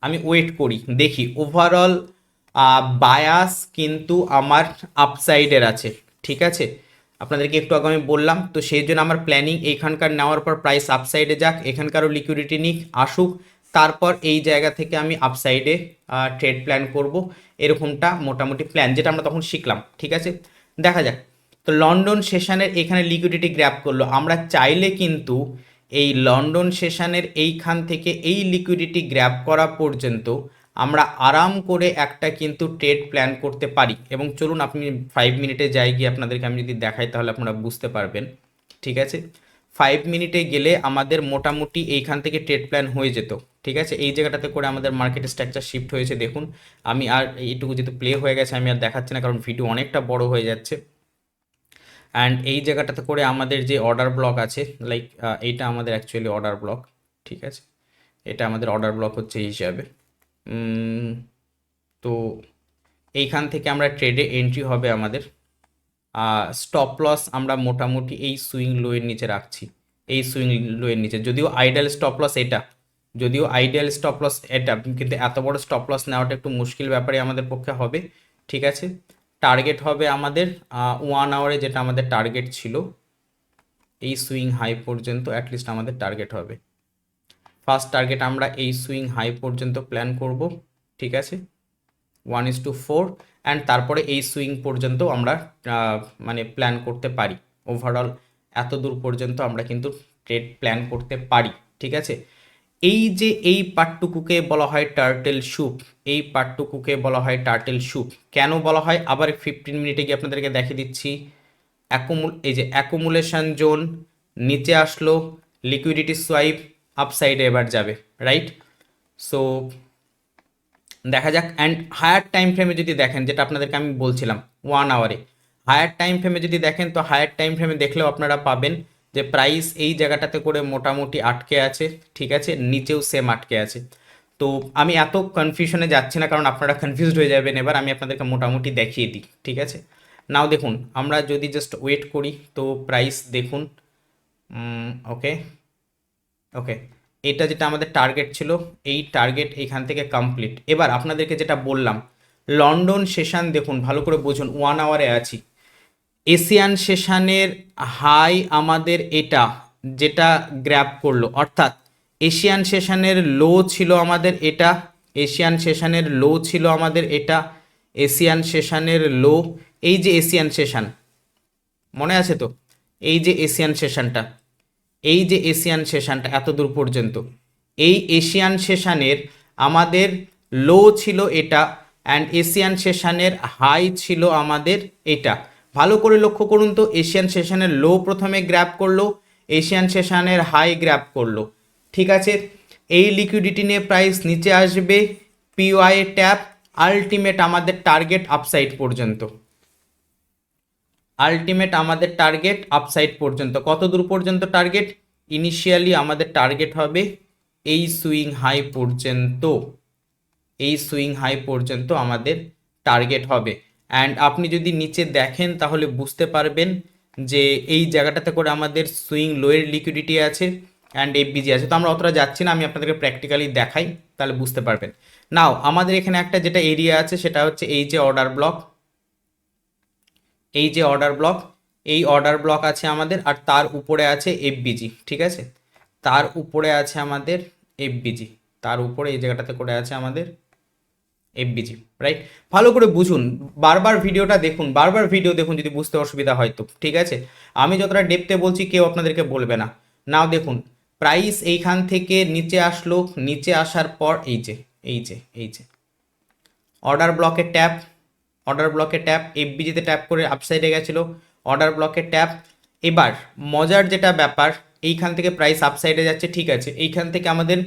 Speaker 1: আমি ওয়েট করি, দেখি ওভারঅল বায়াস কিন্তু আমার আপসাইডের আছে, ঠিক আছে? আপনাদেরকে একটু আগে আমি বললাম, তো সেই জন্য আমার প্ল্যানিং এইখানকার নেওয়ার পর প্রাইস আপসাইডে যাক, এখানকারও লিকুইডিটি নিক আসুক, তারপর এই জায়গা থেকে আমি আপসাইডে ট্রেড প্ল্যান করব। এরকমটা মোটামুটি প্ল্যান, যেটা আমরা তখন শিখলাম, ঠিক আছে? দেখা যাক। তো লন্ডন সেশনের এখানে লিকুইডিটি গ্র্যাব করলো। আমরা চাইলে কিন্তু এই লন্ডন সেশনের এইখান থেকে এই লিকুইডিটি গ্র্যাব করা পর্যন্ত আমরা আরাম করে একটা কিন্তু ট্রেড প্ল্যান করতে পারি। এবং চলুন আপনি 5 মিনিটে যাই গিয়ে আপনাদেরকে আমি যদি দেখাই তাহলে আপনারা বুঝতে পারবেন, ঠিক আছে? 5 মিনিটে গেলে আমাদের মোটামুটি এইখান থেকে ট্রেড প্ল্যান হয়ে যেত, ঠিক আছে? এই জায়গাটাতে করে আমাদের মার্কেট স্ট্রাকচার শিফট হয়েছে দেখুন। আমি আর এইটুকু যেহেতু প্লে হয়ে গেছে আমি আর দেখাচ্ছি না, কারণ ভিডিও অনেকটা বড় হয়ে যাচ্ছে। অ্যান্ড এই জায়গাটাতে করে আমাদের যে অর্ডার ব্লক আছে, লাইক এইটা আমাদের অ্যাকচুয়ালি অর্ডার ব্লক, ঠিক আছে? এটা আমাদের অর্ডার ব্লক হচ্ছে এই হিসাবে। তো এইখান থেকে আমরা ট্রেডে এন্ট্রি হবে আমাদের। স্টপ লস আমরা মোটামুটি এই সুইং লোয়ের নিচে রাখছি, এই সুইং লোয়ের নিচে। যদিও আইডিয়াল স্টপ লস এটা, যদিও আইডিয়াল স্টপ লস এটা, কিন্তু এত বড় স্টপ লস নেওয়াটা একটু মুশকিল ব্যাপারে আমাদের পক্ষে হবে, ঠিক আছে? টার্গেট হবে আমাদের 1 আওয়ারে, যেটা আমাদের টার্গেট ছিল এই সুইং হাই পর্যন্ত অ্যাটলিস্ট আমাদের টার্গেট হবে। ফার্স্ট টার্গেট আমরা এই সুইং হাই পর্যন্ত প্ল্যান করব, ঠিক আছে? 1:4 অ্যান্ড তারপরে এই সুইং পর্যন্ত আমরা মানে প্ল্যান করতে পারি। ওভারঅল এত দূর পর্যন্ত আমরা কিন্তু ট্রেড প্ল্যান করতে পারি, ঠিক আছে? এই যে এই পার্টটুকুকে বলা হয় টার্টেল স্যুপ, এই পার্টটুকুকে বলা হয় টার্টেল স্যুপ। কেন বলা হয় আবার 15 মিনিটে গিয়ে আপনাদেরকে দেখিয়ে দিচ্ছি। এই যে অ্যাকুমুলেশন জোন নিচে আসলো, লিকুইডিটি সোয়াইপ আপসাইডে এবার যাবে, রাইট? সো দেখা যাক। অ্যান্ড হায়ার টাইম ফ্রেমে যদি দেখেন, যেটা আপনাদেরকে আমি বলছিলাম 1 আওয়ারে, হায়ার টাইম ফ্রেমে যদি দেখেন, তো হায়ার টাইম ফ্রেমে দেখলেও আপনারা পাবেন যে প্রাইস এই জায়গাটাতে করে মোটামুটি আটকে আছে, ঠিক আছে? নিচেও সেম আটকে আছে। তো আমি এত কনফিউশনে যাচ্ছি না, কারণ আপনারা কনফিউজড হয়ে যাবেন। এবার আমি আপনাদেরকে মোটামুটি দেখিয়ে দিই, ঠিক আছে? নাও দেখুন আমরা যদি জাস্ট ওয়েট করি, তো প্রাইস দেখুন, ওকে ওকে, এটা যেটা আমাদের টার্গেট ছিল, এই টার্গেট এখান থেকে কমপ্লিট। এবার আপনাদেরকে যেটা বললাম, লন্ডন সেশন দেখুন ভালো করে বুঝুন, 1 আওয়ারে আছি। এশিয়ান সেশনের হাই আমাদের এটা যেটা গ্র্যাব করলো, অর্থাৎ এশিয়ান সেশনের লো ছিল আমাদের এটা, এশিয়ান সেশনের লো ছিল আমাদের এটা, এশিয়ান সেশনের লো, এই যে এশিয়ান সেশন মনে আছে তো, এই যে এশিয়ান সেশনটা, এই যে এশিয়ান সেশনটা এত দূর পর্যন্ত, এই এশিয়ান সেশনের আমাদের লো ছিল এটা অ্যান্ড এশিয়ান সেশনের হাই ছিল আমাদের এটা। ভালো করে লক্ষ্য করুন তো, এশিয়ান সেশনের লো প্রথমে গ্র্যাব করলো, এশিয়ান সেশনের হাই গ্র্যাব করলো, ঠিক আছে। এই লিকুইডিটি নিয়ে প্রাইস নিচে আসবে, পিওয়াই ট্যাপ, আলটিমেট আমাদের টার্গেট আপসাইড পর্যন্ত, আলটিমেট আমাদের টার্গেট আপসাইড পর্যন্ত। কত দূর পর্যন্ত টার্গেট? ইনিশিয়ালি আমাদের টার্গেট হবে এই সুইং হাই পর্যন্ত, এই সুইং হাই পর্যন্ত আমাদের টার্গেট হবে। অ্যান্ড আপনি যদি নিচে দেখেন তাহলে বুঝতে পারবেন যে এই জায়গাটাতে করে আমাদের সুইং লোয়ের লিকুইডিটি আছে অ্যান্ড এফবিজি আছে। তো আমরা অতটা যাচ্ছি না, আমি আপনাদেরকে প্র্যাকটিক্যালি দেখাই তাহলে বুঝতে পারবেন। নাও আমাদের এখানে একটা যেটা এরিয়া আছে সেটা হচ্ছে এই যে অর্ডার ব্লক, এই যে অর্ডার ব্লক, এই অর্ডার ব্লক আছে আমাদের, আর তার উপরে আছে এফবিজি, ঠিক আছে, তার উপরে আছে আমাদের এফবিজি, তার উপরে এই জায়গাটাতে করে আছে আমাদের এফবিজি, রাইট। ভালো করে বুঝুন, বারবার ভিডিওটা দেখুন, বারবার ভিডিও দেখুন যদি বুঝতে অসুবিধা হয় তো, ঠিক আছে। আমি যতটা ডেপথে বলছি কেউ আপনাদেরকে বলবে না। নাও দেখুন, প্রাইস এইখান থেকে নিচে আসলো, নিচে আসার পর এই যে এই যে এই যে অর্ডার ব্লকে ট্যাপ, অর্ডার ব্লকে ট্যাপ, এফবিজিতে ট্যাপ করে আপসাইডে গেছিলো, অর্ডার ব্লকে ট্যাপ। এবার মজার যেটা ব্যাপার, এইখান থেকে প্রাইস আপসাইডে যাচ্ছে, ঠিক আছে, এইখান থেকে আমাদের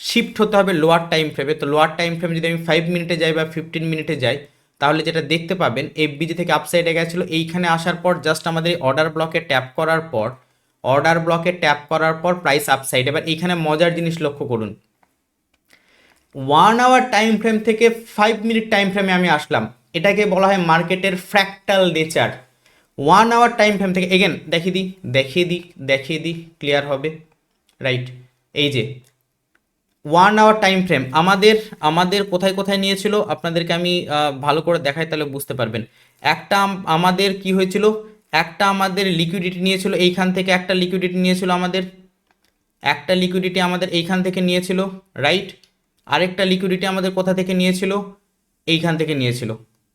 Speaker 1: শিফট হতে হবে লোয়ার টাইম ফ্রেমে। তো লোয়ার টাইম ফ্রেমে যদি আমি 5 মিনিটে যাই বা 15 মিনিটে যাই তাহলে যেটা দেখতে পাবেন, এফবিজি থেকে আপসাইডে গেছিলো, এইখানে আসার পর জাস্ট আমাদের অর্ডার ব্লকে ট্যাপ করার পর, অর্ডার ব্লকে ট্যাপ করার পর প্রাইস আপসাইড। এবার এইখানে মজার জিনিস লক্ষ্য করুন, 1 আওয়ার টাইম ফ্রেম থেকে 5 মিনিট টাইম ফ্রেমে আমি আসলাম, এটাকে বলা হয় মার্কেটের fractal nature. 1 hour time frame থেকে, এগেন দেখিয়ে দিই দেখিয়ে দিই দেখিয়ে দিই, ক্লিয়ার হবে, রাইট। এই যে 1 আওয়ার টাইম ফ্রেম আমাদের আমাদের কোথায় কোথায় নিয়েছিল আপনাদেরকে আমি ভালো করে দেখাই তাহলে বুঝতে পারবেন। একটা আমাদের কি হয়েছিল, একটা আমাদের লিকুইডিটি নিয়েছিল এইখান থেকে, একটা লিকুইডিটি নিয়েছিল আমাদের, একটা লিকুইডিটি আমাদের এইখান থেকে নিয়েছিল, রাইট। আরেকটা লিকুইডিটি আমাদের কোথা থেকে নিয়েছিল, এইখান থেকে নিয়েছিল,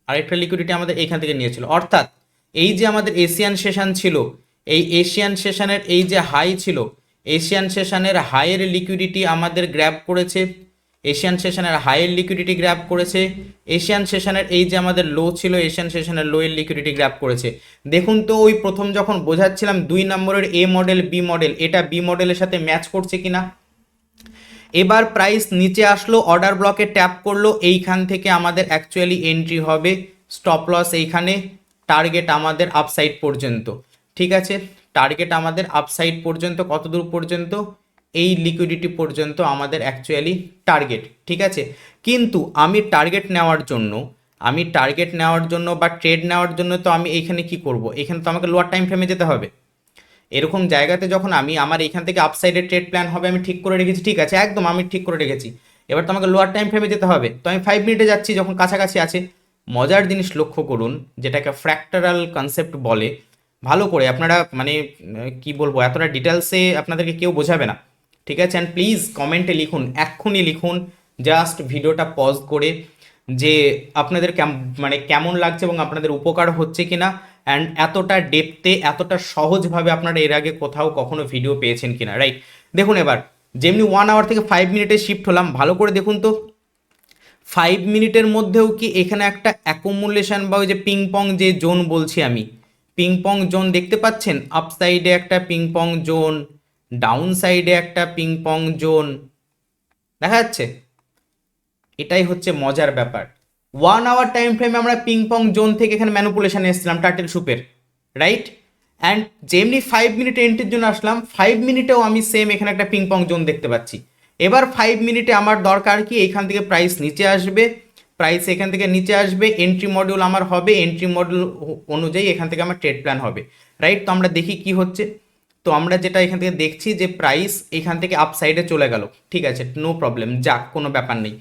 Speaker 1: আরেকটা লিকুইডিটি আমাদের এইখান থেকে নিয়েছিল। অর্থাৎ এই যে আমাদের এশিয়ান সেশন ছিল, এই এশিয়ান সেশনের এই যে হাই ছিল, এশিয়ান সেশনের হাইয়ের লিকুইডিটি আমাদের গ্র্যাব করেছে, এশিয়ান সেশনের হাইয়ের লিকুইডিটি গ্র্যাব করেছে, এশিয়ান সেশনের এই যে আমাদের লো ছিল, এশিয়ান সেশনের লোয়ের লিকুইডিটি গ্র্যাব করেছে। দেখুন তো ওই প্রথম যখন বোঝাচ্ছিলাম 2 নম্বরের এ মডেল বি মডেল, এটা বি মডেলের সাথে ম্যাচ করছে কিনা। এবার প্রাইস নিচে আসলো, অর্ডার ব্লকে ট্যাপ করলো, এইখান থেকে আমাদের অ্যাকচুয়ালি এন্ট্রি হবে, স্টপ লস এইখানে, টার্গেট আমাদের আপসাইড পর্যন্ত, ঠিক আছে, টার্গেট আমাদের আপসাইড পর্যন্ত, কত দূর পর্যন্ত, এই লিকুইডিটি পর্যন্ত আমাদের অ্যাকচুয়ালি টার্গেট, ঠিক আছে। কিন্তু আমি টার্গেট নেওয়ার জন্য, আমি টার্গেট নেওয়ার জন্য বা ট্রেড নেওয়ার জন্য তো আমি এইখানে কি করব, এখানে তো আমাকে লোয়ার টাইম ফ্রেমে যেতে হবে। এরকম জায়গাতে যখন আমি আমার এখান থেকে আপসাইডের ট্রেড প্ল্যান হবে, আমি ঠিক করে রেখেছি, ঠিক আছে, একদম আমি ঠিক করে রেখেছি। এবার তো আমাকে লোয়ার টাইম ফ্রেমে যেতে হবে, তো আমি 5 মিনিটে যাচ্ছি যখন কাছাকাছি আছে। মজার জিনিস লক্ষ্য করুন, যেটাকে ফ্র্যাক্টারাল কনসেপ্ট বলে, ভালো করে আপনারা মানে কি বলবো, এতটা ডিটেলসে আপনাদেরকে কেউ বোঝাবে না, ঠিক আছে। অ্যান্ড প্লিজ কমেন্টে লিখুন, এক্ষুনি লিখুন, জাস্ট ভিডিওটা পজ করে, যে আপনাদের মানে কেমন লাগছে এবং আপনাদের উপকার হচ্ছে কিনা, অ্যান্ড এতটা ডেপথে এতটা সহজভাবে আপনারা এর আগে কোথাও কখনো ভিডিও পেয়েছেন কিনা, রাইট। দেখুন এবার যেমনি 1 আওয়ার থেকে 5 মিনিটে শিফট হলাম, ভালো করে দেখুন তো 5 মিনিটের মধ্যেও কি এখানে একটা অ্যাকুমুলেশন বা ওই যে পিংপং যে জোন বলছি আমি, পিংপং জোন দেখতে পাচ্ছেন, আপ সাইডে একটা পিংপং জোন, ডাউন সাইডে একটা পিংপং জোন দেখা যাচ্ছে। এটাই হচ্ছে মজার ব্যাপার। 1 আওয়ার টাইম ফ্রেমে আমরা পিংপং জোন থেকে এখানে ম্যানুপুলেশনে এসেছিলাম টার্টেল সুপের, রাইট। অ্যান্ড যেমনি 5 মিনিটে এন্ট্রির জন্য আসলাম, 5 মিনিটেও আমি সেম এখানে একটা পিংপং জোন দেখতে পাচ্ছি। এবার 5 মিনিটে আমার দরকার কি, এখান থেকে প্রাইস নিচে আসবে, প্রাইস এখান থেকে নিচে আসবে, এন্ট্রি মডিউল আমার হবে, এন্ট্রি মডিউল অনুযায়ী এখান থেকে আমার ট্রেড প্ল্যান হবে, রাইট। তো আমরা দেখি কি হচ্ছে। তো আমরা যেটা এখান থেকে দেখছি যে প্রাইস এখান থেকে আপ সাইডে চলে গেল, ঠিক আছে, নো প্রবলেম, যাক কোনো ব্যাপার নেই।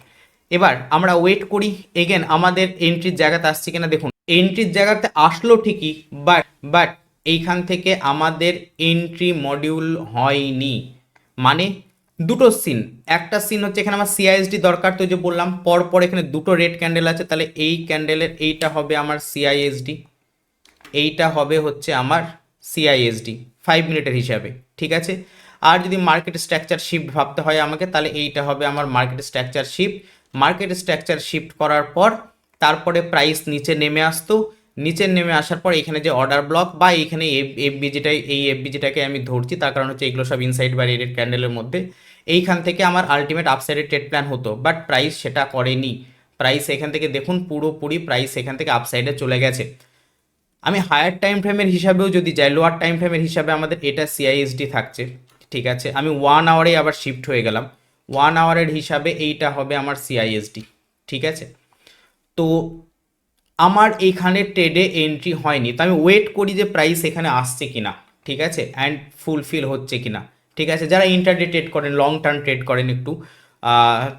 Speaker 1: এবার আমরা ওয়েট করি, এগেন আমাদের এন্ট্রির জায়গাতে আসছে কিনা দেখুন। এন্ট্রির জায়গাতে আসলো ঠিকই, বাট বাট এইখান থেকে আমাদের এন্ট্রি মডিউল হয়নি। মানে দুটো সিন, একটা সিন হচ্ছে এখানে আমার সিআইএসডি দরকার, তো যে বললাম পর পর এখানে দুটো রেড ক্যান্ডেল আছে, তাহলে এই ক্যান্ডেলের এইটা হবে আমার সিআইএসডি, এইটা হবে হচ্ছে আমার সিআইএসডি 5 মিনিটের হিসাবে, ঠিক আছে। আর যদি মার্কেট স্ট্রাকচার শিফট ভাবতে হয় আমাকে, তাহলে এইটা হবে আমার market structure shift. Market structure shift করার পর তারপরে প্রাইস নিচে নেমে আসতো, নিচে নেমে আসার পর এখানে যে অর্ডার ব্লক বা এখানে এফবিজিটাই, এই এফবিজিটাকে আমি ধরছি, তার কারণ হচ্ছে এগুলো সব ইনসাইড বা রেড ক্যান্ডেলের মধ্যে, এইখান থেকে আমার আলটিমেট আপসাইডের ট্রেড প্ল্যান হতো, বাট প্রাইস সেটা করেনি। প্রাইস এখান থেকে দেখুন পুরোপুরি প্রাইস এখান থেকে আপসাইডে চলে গেছে। আমি হায়ার টাইম ফ্রেমের হিসাবেও যদি যাই, লোয়ার টাইম ফ্রেমের হিসাবে আমাদের এটা সিআইএসডি থাকছে, ঠিক আছে। আমি 1 আওয়ারে আবার শিফট হয়ে গেলাম, 1 আওয়ারের হিসাবে এইটা হবে আমার সিআইএসডি, ঠিক আছে। তো আমার এইখানে ট্রেডে এন্ট্রি হয়নি, তো আমি ওয়েট করি যে প্রাইস এখানে আসছে কিনা, ঠিক আছে, অ্যান্ড ফুলফিল হচ্ছে কিনা, ঠিক আছে। যারা ইন্টারডে ট্রেড করেন, লং টার্ম ট্রেড করেন একটু,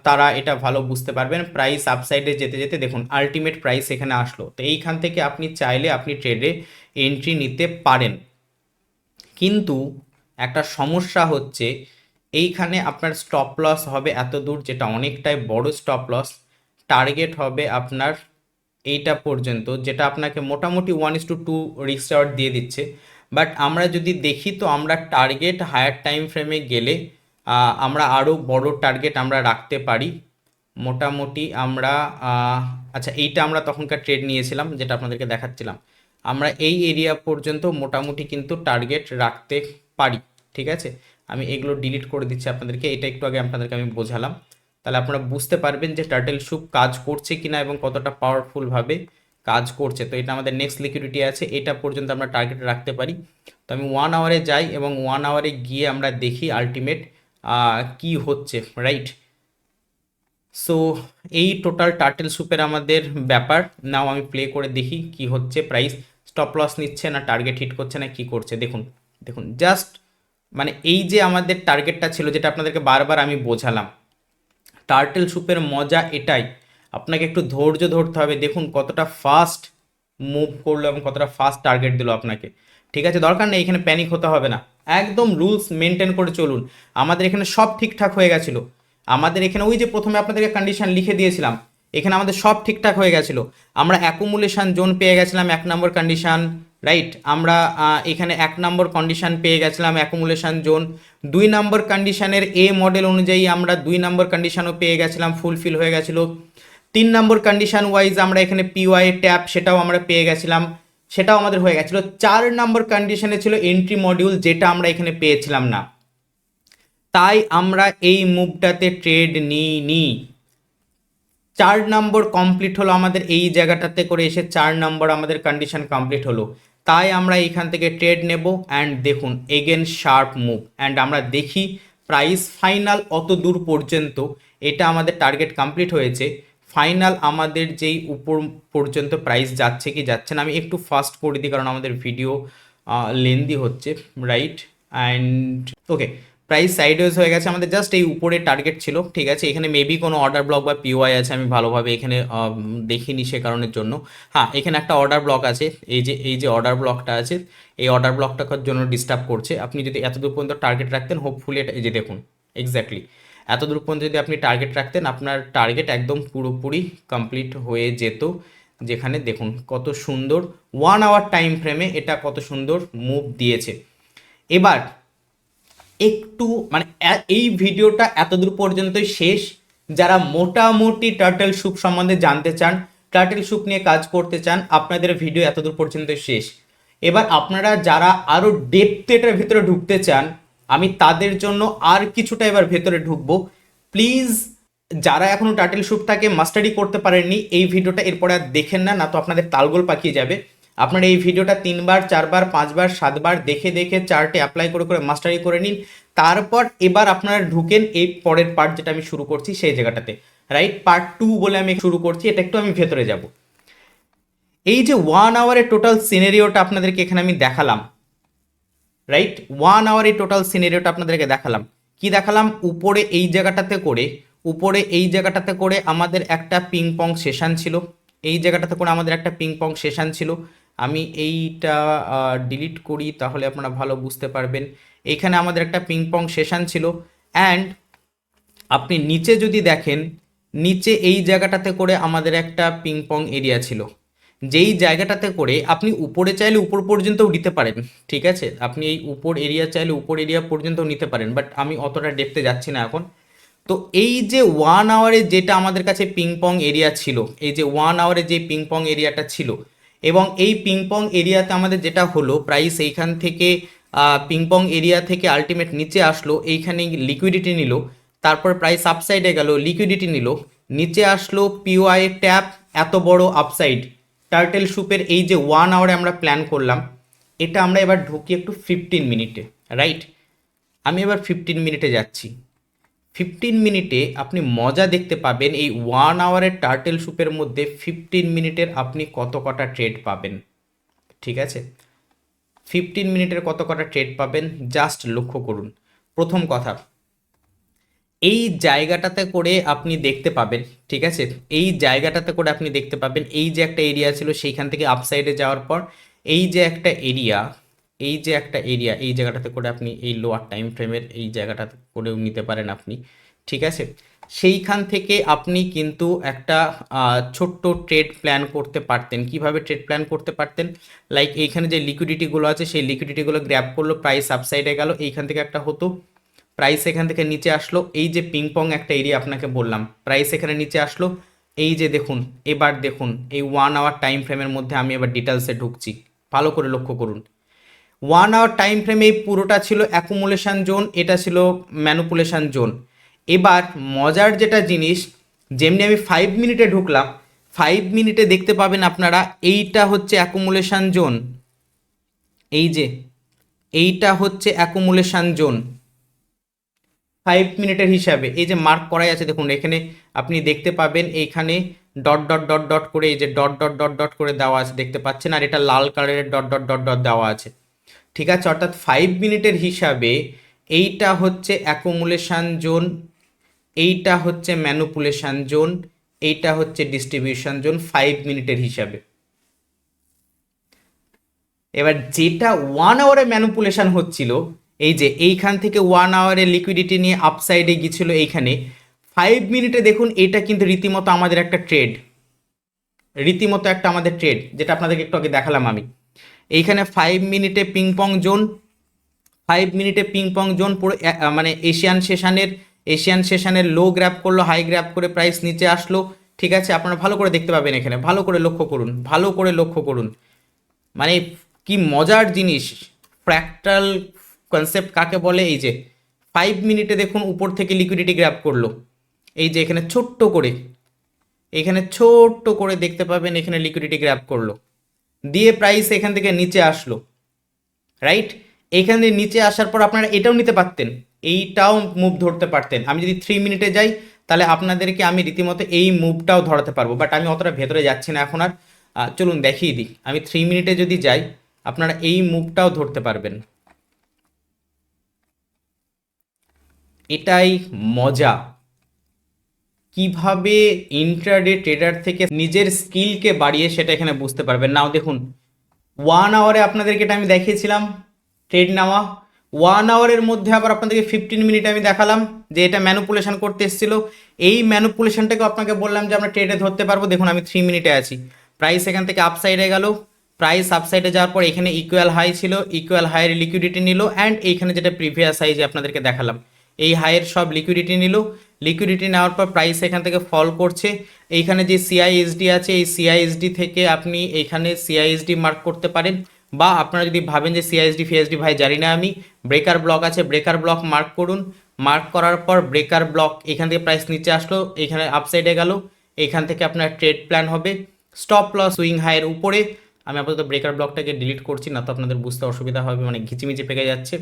Speaker 1: তারা এটা ভালো বুঝতে পারবেন। প্রাইস আপসাইডে যেতে যেতে দেখুন আলটিমেট প্রাইস এখানে আসলো, তো এইখান থেকে আপনি চাইলে আপনি ট্রেডে এন্ট্রি নিতে পারেন। কিন্তু একটা সমস্যা হচ্ছে এইখানে আপনার স্টপ লস হবে এত দূর, যেটা অনেকটাই বড় স্টপ লস। টার্গেট হবে আপনার এইটা পর্যন্ত, যেটা আপনাকে মোটামুটি 1:2 রিস্ক অ্যাওয়ার্ড দিয়ে দিচ্ছে। বাট আমরা যদি দেখি তো আমরা টার্গেট হায়ার টাইম ফ্রেমে গেলে আমরা আরও বড় টার্গেট আমরা রাখতে পারি। মোটামুটি আমরা আচ্ছা এইটা আমরা তখনকার ট্রেড নিয়েছিলাম যেটা আপনাদেরকে দেখাচ্ছিলাম, আমরা এই এরিয়া পর্যন্ত মোটামুটি কিন্তু টার্গেট রাখতে পারি, ঠিক আছে। আমি এগুলো ডিলিট করে দিচ্ছি আপনাদেরকে, এটা একটু আগে আপনাদেরকে আমি বোঝালাম, তাহলে আপনারা বুঝতে পারবেন যে টার্টেল স্যুপ কাজ করছে কিনা এবং কতটা পাওয়ারফুলভাবে কাজ করছে। তো এটা আমাদের নেক্সট লিকুইডিটি আছে, এটা পর্যন্ত আমরা টার্গেট রাখতে পারি। তো আমি 1 আওয়ারে যাই এবং 1 আওয়ারে গিয়ে আমরা দেখি আলটিমেট কি হচ্ছে, রাইট। সো এই টোটাল টার্টেল স্যুপের আমাদের ব্যাপার। নাও আমি প্লে করে দেখি কি হচ্ছে, প্রাইস স্টপ লস নিচ্ছে না টার্গেট হিট করছে না কি করছে। দেখুন দেখুন জাস্ট মানে এই যে আমাদের টার্গেটটা ছিল, যেটা আপনাদেরকে বারবার আমি বোঝালাম, টার্টেল স্যুপের মজা এটাই, আপনাকে একটু ধৈর্য ধরতে হবে। দেখুন কতটা ফাস্ট মুভ করলো এবং কতটা ফাস্ট টার্গেট দিল আপনাকে, ঠিক আছে। দরকার নেই এখানে প্যানিক হতে হবে না, একদম রুলস মেনটেন করে চলুন। আমাদের এখানে সব ঠিকঠাক হয়ে গেছিলো, আমাদের এখানে ওই যে প্রথমে আপনাদেরকে কন্ডিশন লিখে দিয়েছিলাম, এখানে আমাদের সব ঠিকঠাক হয়ে গেছিলো। আমরা অ্যাকুমুলেশন জোন পেয়ে গেছিলাম 1 নম্বর কন্ডিশন, রাইট। আমরা এখানে 1 নম্বর কন্ডিশন পেয়ে গেছিলাম অ্যাকুমুলেশন জোন। 2 নম্বর কন্ডিশনের এ মডেল অনুযায়ী আমরা 2 নম্বর কন্ডিশনও পেয়ে গেছিলাম, ফুলফিল হয়ে গেছিলো। 3 নম্বর কন্ডিশন ওয়াইজ আমরা এখানে পিওয়াই ট্যাপ সেটাও আমরা পেয়ে গেছিলাম, সেটাও আমাদের হয়ে গেছিলো। 4 নম্বর কন্ডিশনে ছিল এন্ট্রি মডিউল, যেটা আমরা এখানে পেয়েছিলাম না, তাই আমরা এই মুভটাতে ট্রেড নিইনি। 4 নম্বর কমপ্লিট হলো আমাদের এই জায়গাটাতে করে এসে, 4 নম্বর আমাদের কন্ডিশন কমপ্লিট হলো, তাই আমরা এইখান থেকে ট্রেড নেব। অ্যান্ড দেখুন এগেন শার্প মুভ, অ্যান্ড আমরা দেখি প্রাইস ফাইনাল অত দূর পর্যন্ত, এটা আমাদের টার্গেট কমপ্লিট হয়েছে। ফাইনাল আমাদের যেই উপর পর্যন্ত প্রাইস যাচ্ছে কি যাচ্ছে না, আমি একটু ফাস্ট করে দিই কারণ আমাদের ভিডিও লেন্দি হচ্ছে, right. And okay, price sideways হয়ে গেছে আমাদের, জাস্ট এই উপরে টার্গেট ছিল, ঠিক আছে। এখানে মেবি কোনো অর্ডার ব্লক বা পিওয়াই আছে, আমি ভালোভাবে এখানে দেখিনি সে কারণের জন্য। হ্যাঁ এখানে একটা অর্ডার ব্লক আছে, এই যে অর্ডার ব্লকটা আছে, এই অর্ডার ব্লকটার জন্য ডিস্টার্ব করছে। আপনি যদি এতদূর পর্যন্ত টার্গেট রাখতেন, হোপফুলি এটা এই যে দেখুন এক্স্যাক্টলি এতদূর পর্যন্ত যদি আপনি টার্গেট রাখতেন, আপনার টার্গেট একদম পুরোপুরি কমপ্লিট হয়ে যেত। যেখানে দেখুন কত সুন্দর 1 আওয়ার টাইম ফ্রেমে এটা কত সুন্দর মুভ দিয়েছে। এবার একটু মানে এই ভিডিওটা এতদূর পর্যন্তই শেষ। যারা মোটামুটি টার্টেল স্যুপ সম্বন্ধে জানতে চান, টার্টেল স্যুপ নিয়ে কাজ করতে চান, আপনাদের ভিডিও এতদূর পর্যন্ত শেষ। এবার আপনারা যারা আরও ডেপথে এটার ভিতরে ঢুকতে চান, আমি তাদের জন্য আর কিছুটা এবার ভেতরে ঢুকবো। প্লিজ যারা এখনও টার্টেল স্যুপটাকে মাস্টারি করতে পারেননি, এই ভিডিওটা এরপরে আর দেখেন না, না তো আপনাদের তালগোল পাকিয়ে যাবে। আপনারা এই ভিডিওটা 3 বার 4 বার 5 বার 7 বার দেখে দেখে চার্টে অ্যাপ্লাই করে করে মাস্টারি করে নিন। তারপর এবার আপনারা ঢুকেন এই পরের পার্ট যেটা আমি শুরু করছি সেই জায়গাটাতে, রাইট। পার্ট 2 বলে আমি শুরু করছি, এটা একটু আমি ভেতরে যাব। এই যে 1 আওয়ারের টোটাল সিনারিওটা আপনাদেরকে এখানে আমি দেখালাম, রাইট। 1 আওয়ারের টোটাল সিনারিওটা আপনাদেরকে দেখালাম, কি দেখালাম? উপরে এই জায়গাটাতে করে আমাদের একটা পিং পং সেশন ছিল, এই জায়গাটাতে করে আমাদের একটা পিং পং সেশন ছিল। আমি এইটা ডিলিট করি, তাহলে আপনারা ভালো বুঝতে পারবেন। এইখানে আমাদের একটা পিং পং সেশন ছিল। অ্যান্ড আপনি নিচে যদি দেখেন, নিচে এই জায়গাটাতে করে আমাদের একটা পিং পং এরিয়া ছিল, যেই জায়গাটাতে করে আপনি উপরে চাইলে উপর পর্যন্তও নিতে পারেন। ঠিক আছে, আপনি এই উপর এরিয়া চাইলে উপর এরিয়া পর্যন্তও নিতে পারেন, বাট আমি অতটা ডেপথে যাচ্ছি না এখন। তো এই যে 1 আওয়ারে যেটা আমাদের কাছে পিং পং এরিয়া ছিল, এই যে 1 আওয়ারে যে পিং পং এরিয়াটা ছিল, এবং এই পিং পং এরিয়াতে আমাদের যেটা হলো প্রাইস এইখান থেকে পিং পং এরিয়া থেকে আলটিমেট নিচে আসলো, এইখানে লিকুইডিটি নিল, তারপর প্রাইস আপসাইডে গেল, লিকুইডিটি নিল, নিচে আসলো, পিওআই ট্যাপ, এত বড় আপসাইড। টার্টেল স্যুপের এই যে 1 আওয়ারে আমরা প্ল্যান করলাম, এটা আমরা এবার ঢুকি একটু 15 মিনিটে, রাইট? আমি এবার 15 মিনিটে যাচ্ছি। 15 মিনিটে আপনি মজা দেখতে পাবেন এই 1 আওয়ারের টার্টেল স্যুপের মধ্যে 15 মিনিটের আপনি কত কটা ট্রেড পাবেন। ঠিক আছে, 15 মিনিটের কত কটা ট্রেড পাবেন জাস্ট লক্ষ্য করুন। প্রথম কথা, এই জায়গাটাতে করে আপনি দেখতে পাবেন, ঠিক আছে, এই জায়গাটাতে করে আপনি দেখতে পাবেন এই যে একটা এরিয়া ছিল, সেইখান থেকে আপসাইডে যাওয়ার পর এই যে একটা এরিয়া, এই যে একটা এরিয়া, এই জায়গাটাতে করে আপনি এই লোয়ার টাইম ফ্রেমের এই জায়গাটাতে করেও নিতে পারেন আপনি। ঠিক আছে, সেইখান থেকে আপনি কিন্তু একটা ছোট্ট ট্রেড প্ল্যান করতে পারতেন। কিভাবে ট্রেড প্ল্যান করতে পারতেন? লাইক এইখানে যে লিকুইডিটিগুলো আছে সেই লিকুইডিটিগুলো গ্র্যাব করলো, প্রাইস আপসাইডে গেল, এইখান থেকে একটা হতো, প্রাইস এখান থেকে নিচে আসলো, এই যে পিং পং একটা এরিয়া আপনাকে বললাম, প্রাইস এখানে নিচে আসলো, এই যে দেখুন, এবার দেখুন এই 1 আওয়ার টাইম ফ্রেমের মধ্যে আমি এবার ডিটেলসে ঢুকছি, ভালো করে লক্ষ্য করুন। 1 আওয়ার টাইম ফ্রেমে এই পুরোটা ছিল অ্যাকুমুলেশন জোন, এটা ছিল ম্যানুপুলেশন জোন। এবার মজার যেটা জিনিস, যেমনি আমি 5 মিনিটে ঢুকলাম, 5 মিনিটে দেখতে পাবেন আপনারা এইটা হচ্ছে অ্যাকুমুলেশন জোন, এই যে এইটা হচ্ছে অ্যাকুমুলেশন জোন 5 মিনিটের হিসাবে। এই যে মার্ক করাই আছে দেখুন, এখানে আপনি দেখতে পাবেন এইখানে ডট ডট ডট ডট করে, এই যে ডট ডট ডট ডট করে দেওয়া আছে দেখতে পাচ্ছেন, আর এটা লাল কালারের ডট ডট ডট ডট দেওয়া আছে। ঠিক আছে, অর্থাৎ 5 মিনিটের হিসাবে এইটা হচ্ছে অ্যাকুমুলেশন জোন, এইটা হচ্ছে ম্যানুপুলেশন জোন, এইটা হচ্ছে ডিস্ট্রিবিউশন জোন 5 মিনিটের হিসাবে। এবার যেটা 1 আওয়ারে ম্যানুপুলেশন হচ্ছিল, এই যে এইখান থেকে 1 আওয়ারে লিকুইডিটি নিয়ে আপসাইডে গিয়েছিল এইখানে, 5 মিনিটে দেখুন এটা কিন্তু রীতিমতো আমাদের একটা ট্রেড, রীতিমতো একটা আমাদের ট্রেড, যেটা আপনাদেরকে একটু আগে দেখালাম আমি। এইখানে 5 মিনিটে পিং পং জোন, 5 মিনিটে পিং পং জোন পুরো মানে এশিয়ান সেশনের লো গ্র্যাপ করলো, হাই গ্র্যাপ করে প্রাইস নিচে আসলো। ঠিক আছে, আপনারা ভালো করে দেখতে পাবেন, এখানে ভালো করে লক্ষ্য করুন, ভালো করে লক্ষ্য করুন, মানে কি মজার জিনিস। ফ্র্যাক্টাল কনসেপ্ট কাকে বলে? এই যে 5 মিনিটে দেখুন উপর থেকে লিকুইডিটি গ্র্যাব করলো, এই যে এখানে ছোট্ট করে, এখানে ছোট্ট করে দেখতে পাবেন এখানে লিকুইডিটি গ্র্যাব করলো, দিয়ে প্রাইস এখান থেকে নিচে আসলো, রাইট? এখান থেকে নিচে আসার পর আপনারা এটাও নিতে পারতেন, এইটাও মুভ ধরতে পারতেন। আমি যদি 3 মিনিটে যাই তাহলে আপনাদেরকে আমি রীতিমতো এই মুভটাও ধরাতে পারবো, বাট আমি অতটা ভেতরে যাচ্ছি না এখন আর। চলুন দেখিয়ে দিই, আমি 3 মিনিটে যদি যাই আপনারা এই মুভটাও ধরতে পারবেন। এটাই মজা, কিভাবে ইন্ট্রাডে ট্রেডার থেকে নিজের স্কিলকে বাড়িয়ে সেটা এখানে বুঝতে পারবেন। নাও দেখুন, 1 আওয়ারে আপনাদেরকে এটা আমি দেখিয়েছিলাম ট্রেড নেওয়া, 1 আওয়ারের মধ্যে আবার আপনাদেরকে 15 মিনিটে আমি দেখালাম যে এটা ম্যানুপুলেশন করতে এসেছিল। এই ম্যানুপুলেশনটাকে আপনাকে বললাম যে আমরা ট্রেডে ধরতে পারবো। দেখুন আমি 3 মিনিটে আছি, প্রাইস এখান থেকে আপসাইডে গেল, প্রাইস আপসাইডে যাওয়ার পর এখানে ইকুয়াল হাই ছিল, ইকুয়াল হাইয়ের লিকুইডিটি নিল, অ্যান্ড এইখানে যেটা প্রিভিয়াস হাই যে আপনাদেরকে দেখালাম, এই হাইয়ের সব লিকুইডিটি নিল। লিকুইডিটি নেওয়ার পর প্রাইস এখান থেকে ফল করছে, এইখানে যে সিআইএসডি আছে এই সিআইএসডি থেকে আপনি এইখানে সিআইএসডি মার্ক করতে পারেন, বা আপনারা যদি ভাবেন যে সিআইএসডি ফিএসডি ভাই জানি না আমি, ব্রেকার ব্লক আছে, ব্রেকার ব্লক মার্ক করুন। মার্ক করার পর ব্রেকার ব্লক এখান থেকে প্রাইস নিচে আসলো, এখানে আপসাইডে গেল, এখান থেকে আপনার ট্রেড প্ল্যান হবে স্টপ লস সুইং হাইয়ের উপরে। আমি আপাতত ব্রেকার ব্লকটাকে ডিলিট করছি না তো আপনাদের বুঝতে অসুবিধা হবে, মানে ঘিচিমিচি পেকে যাচ্ছে।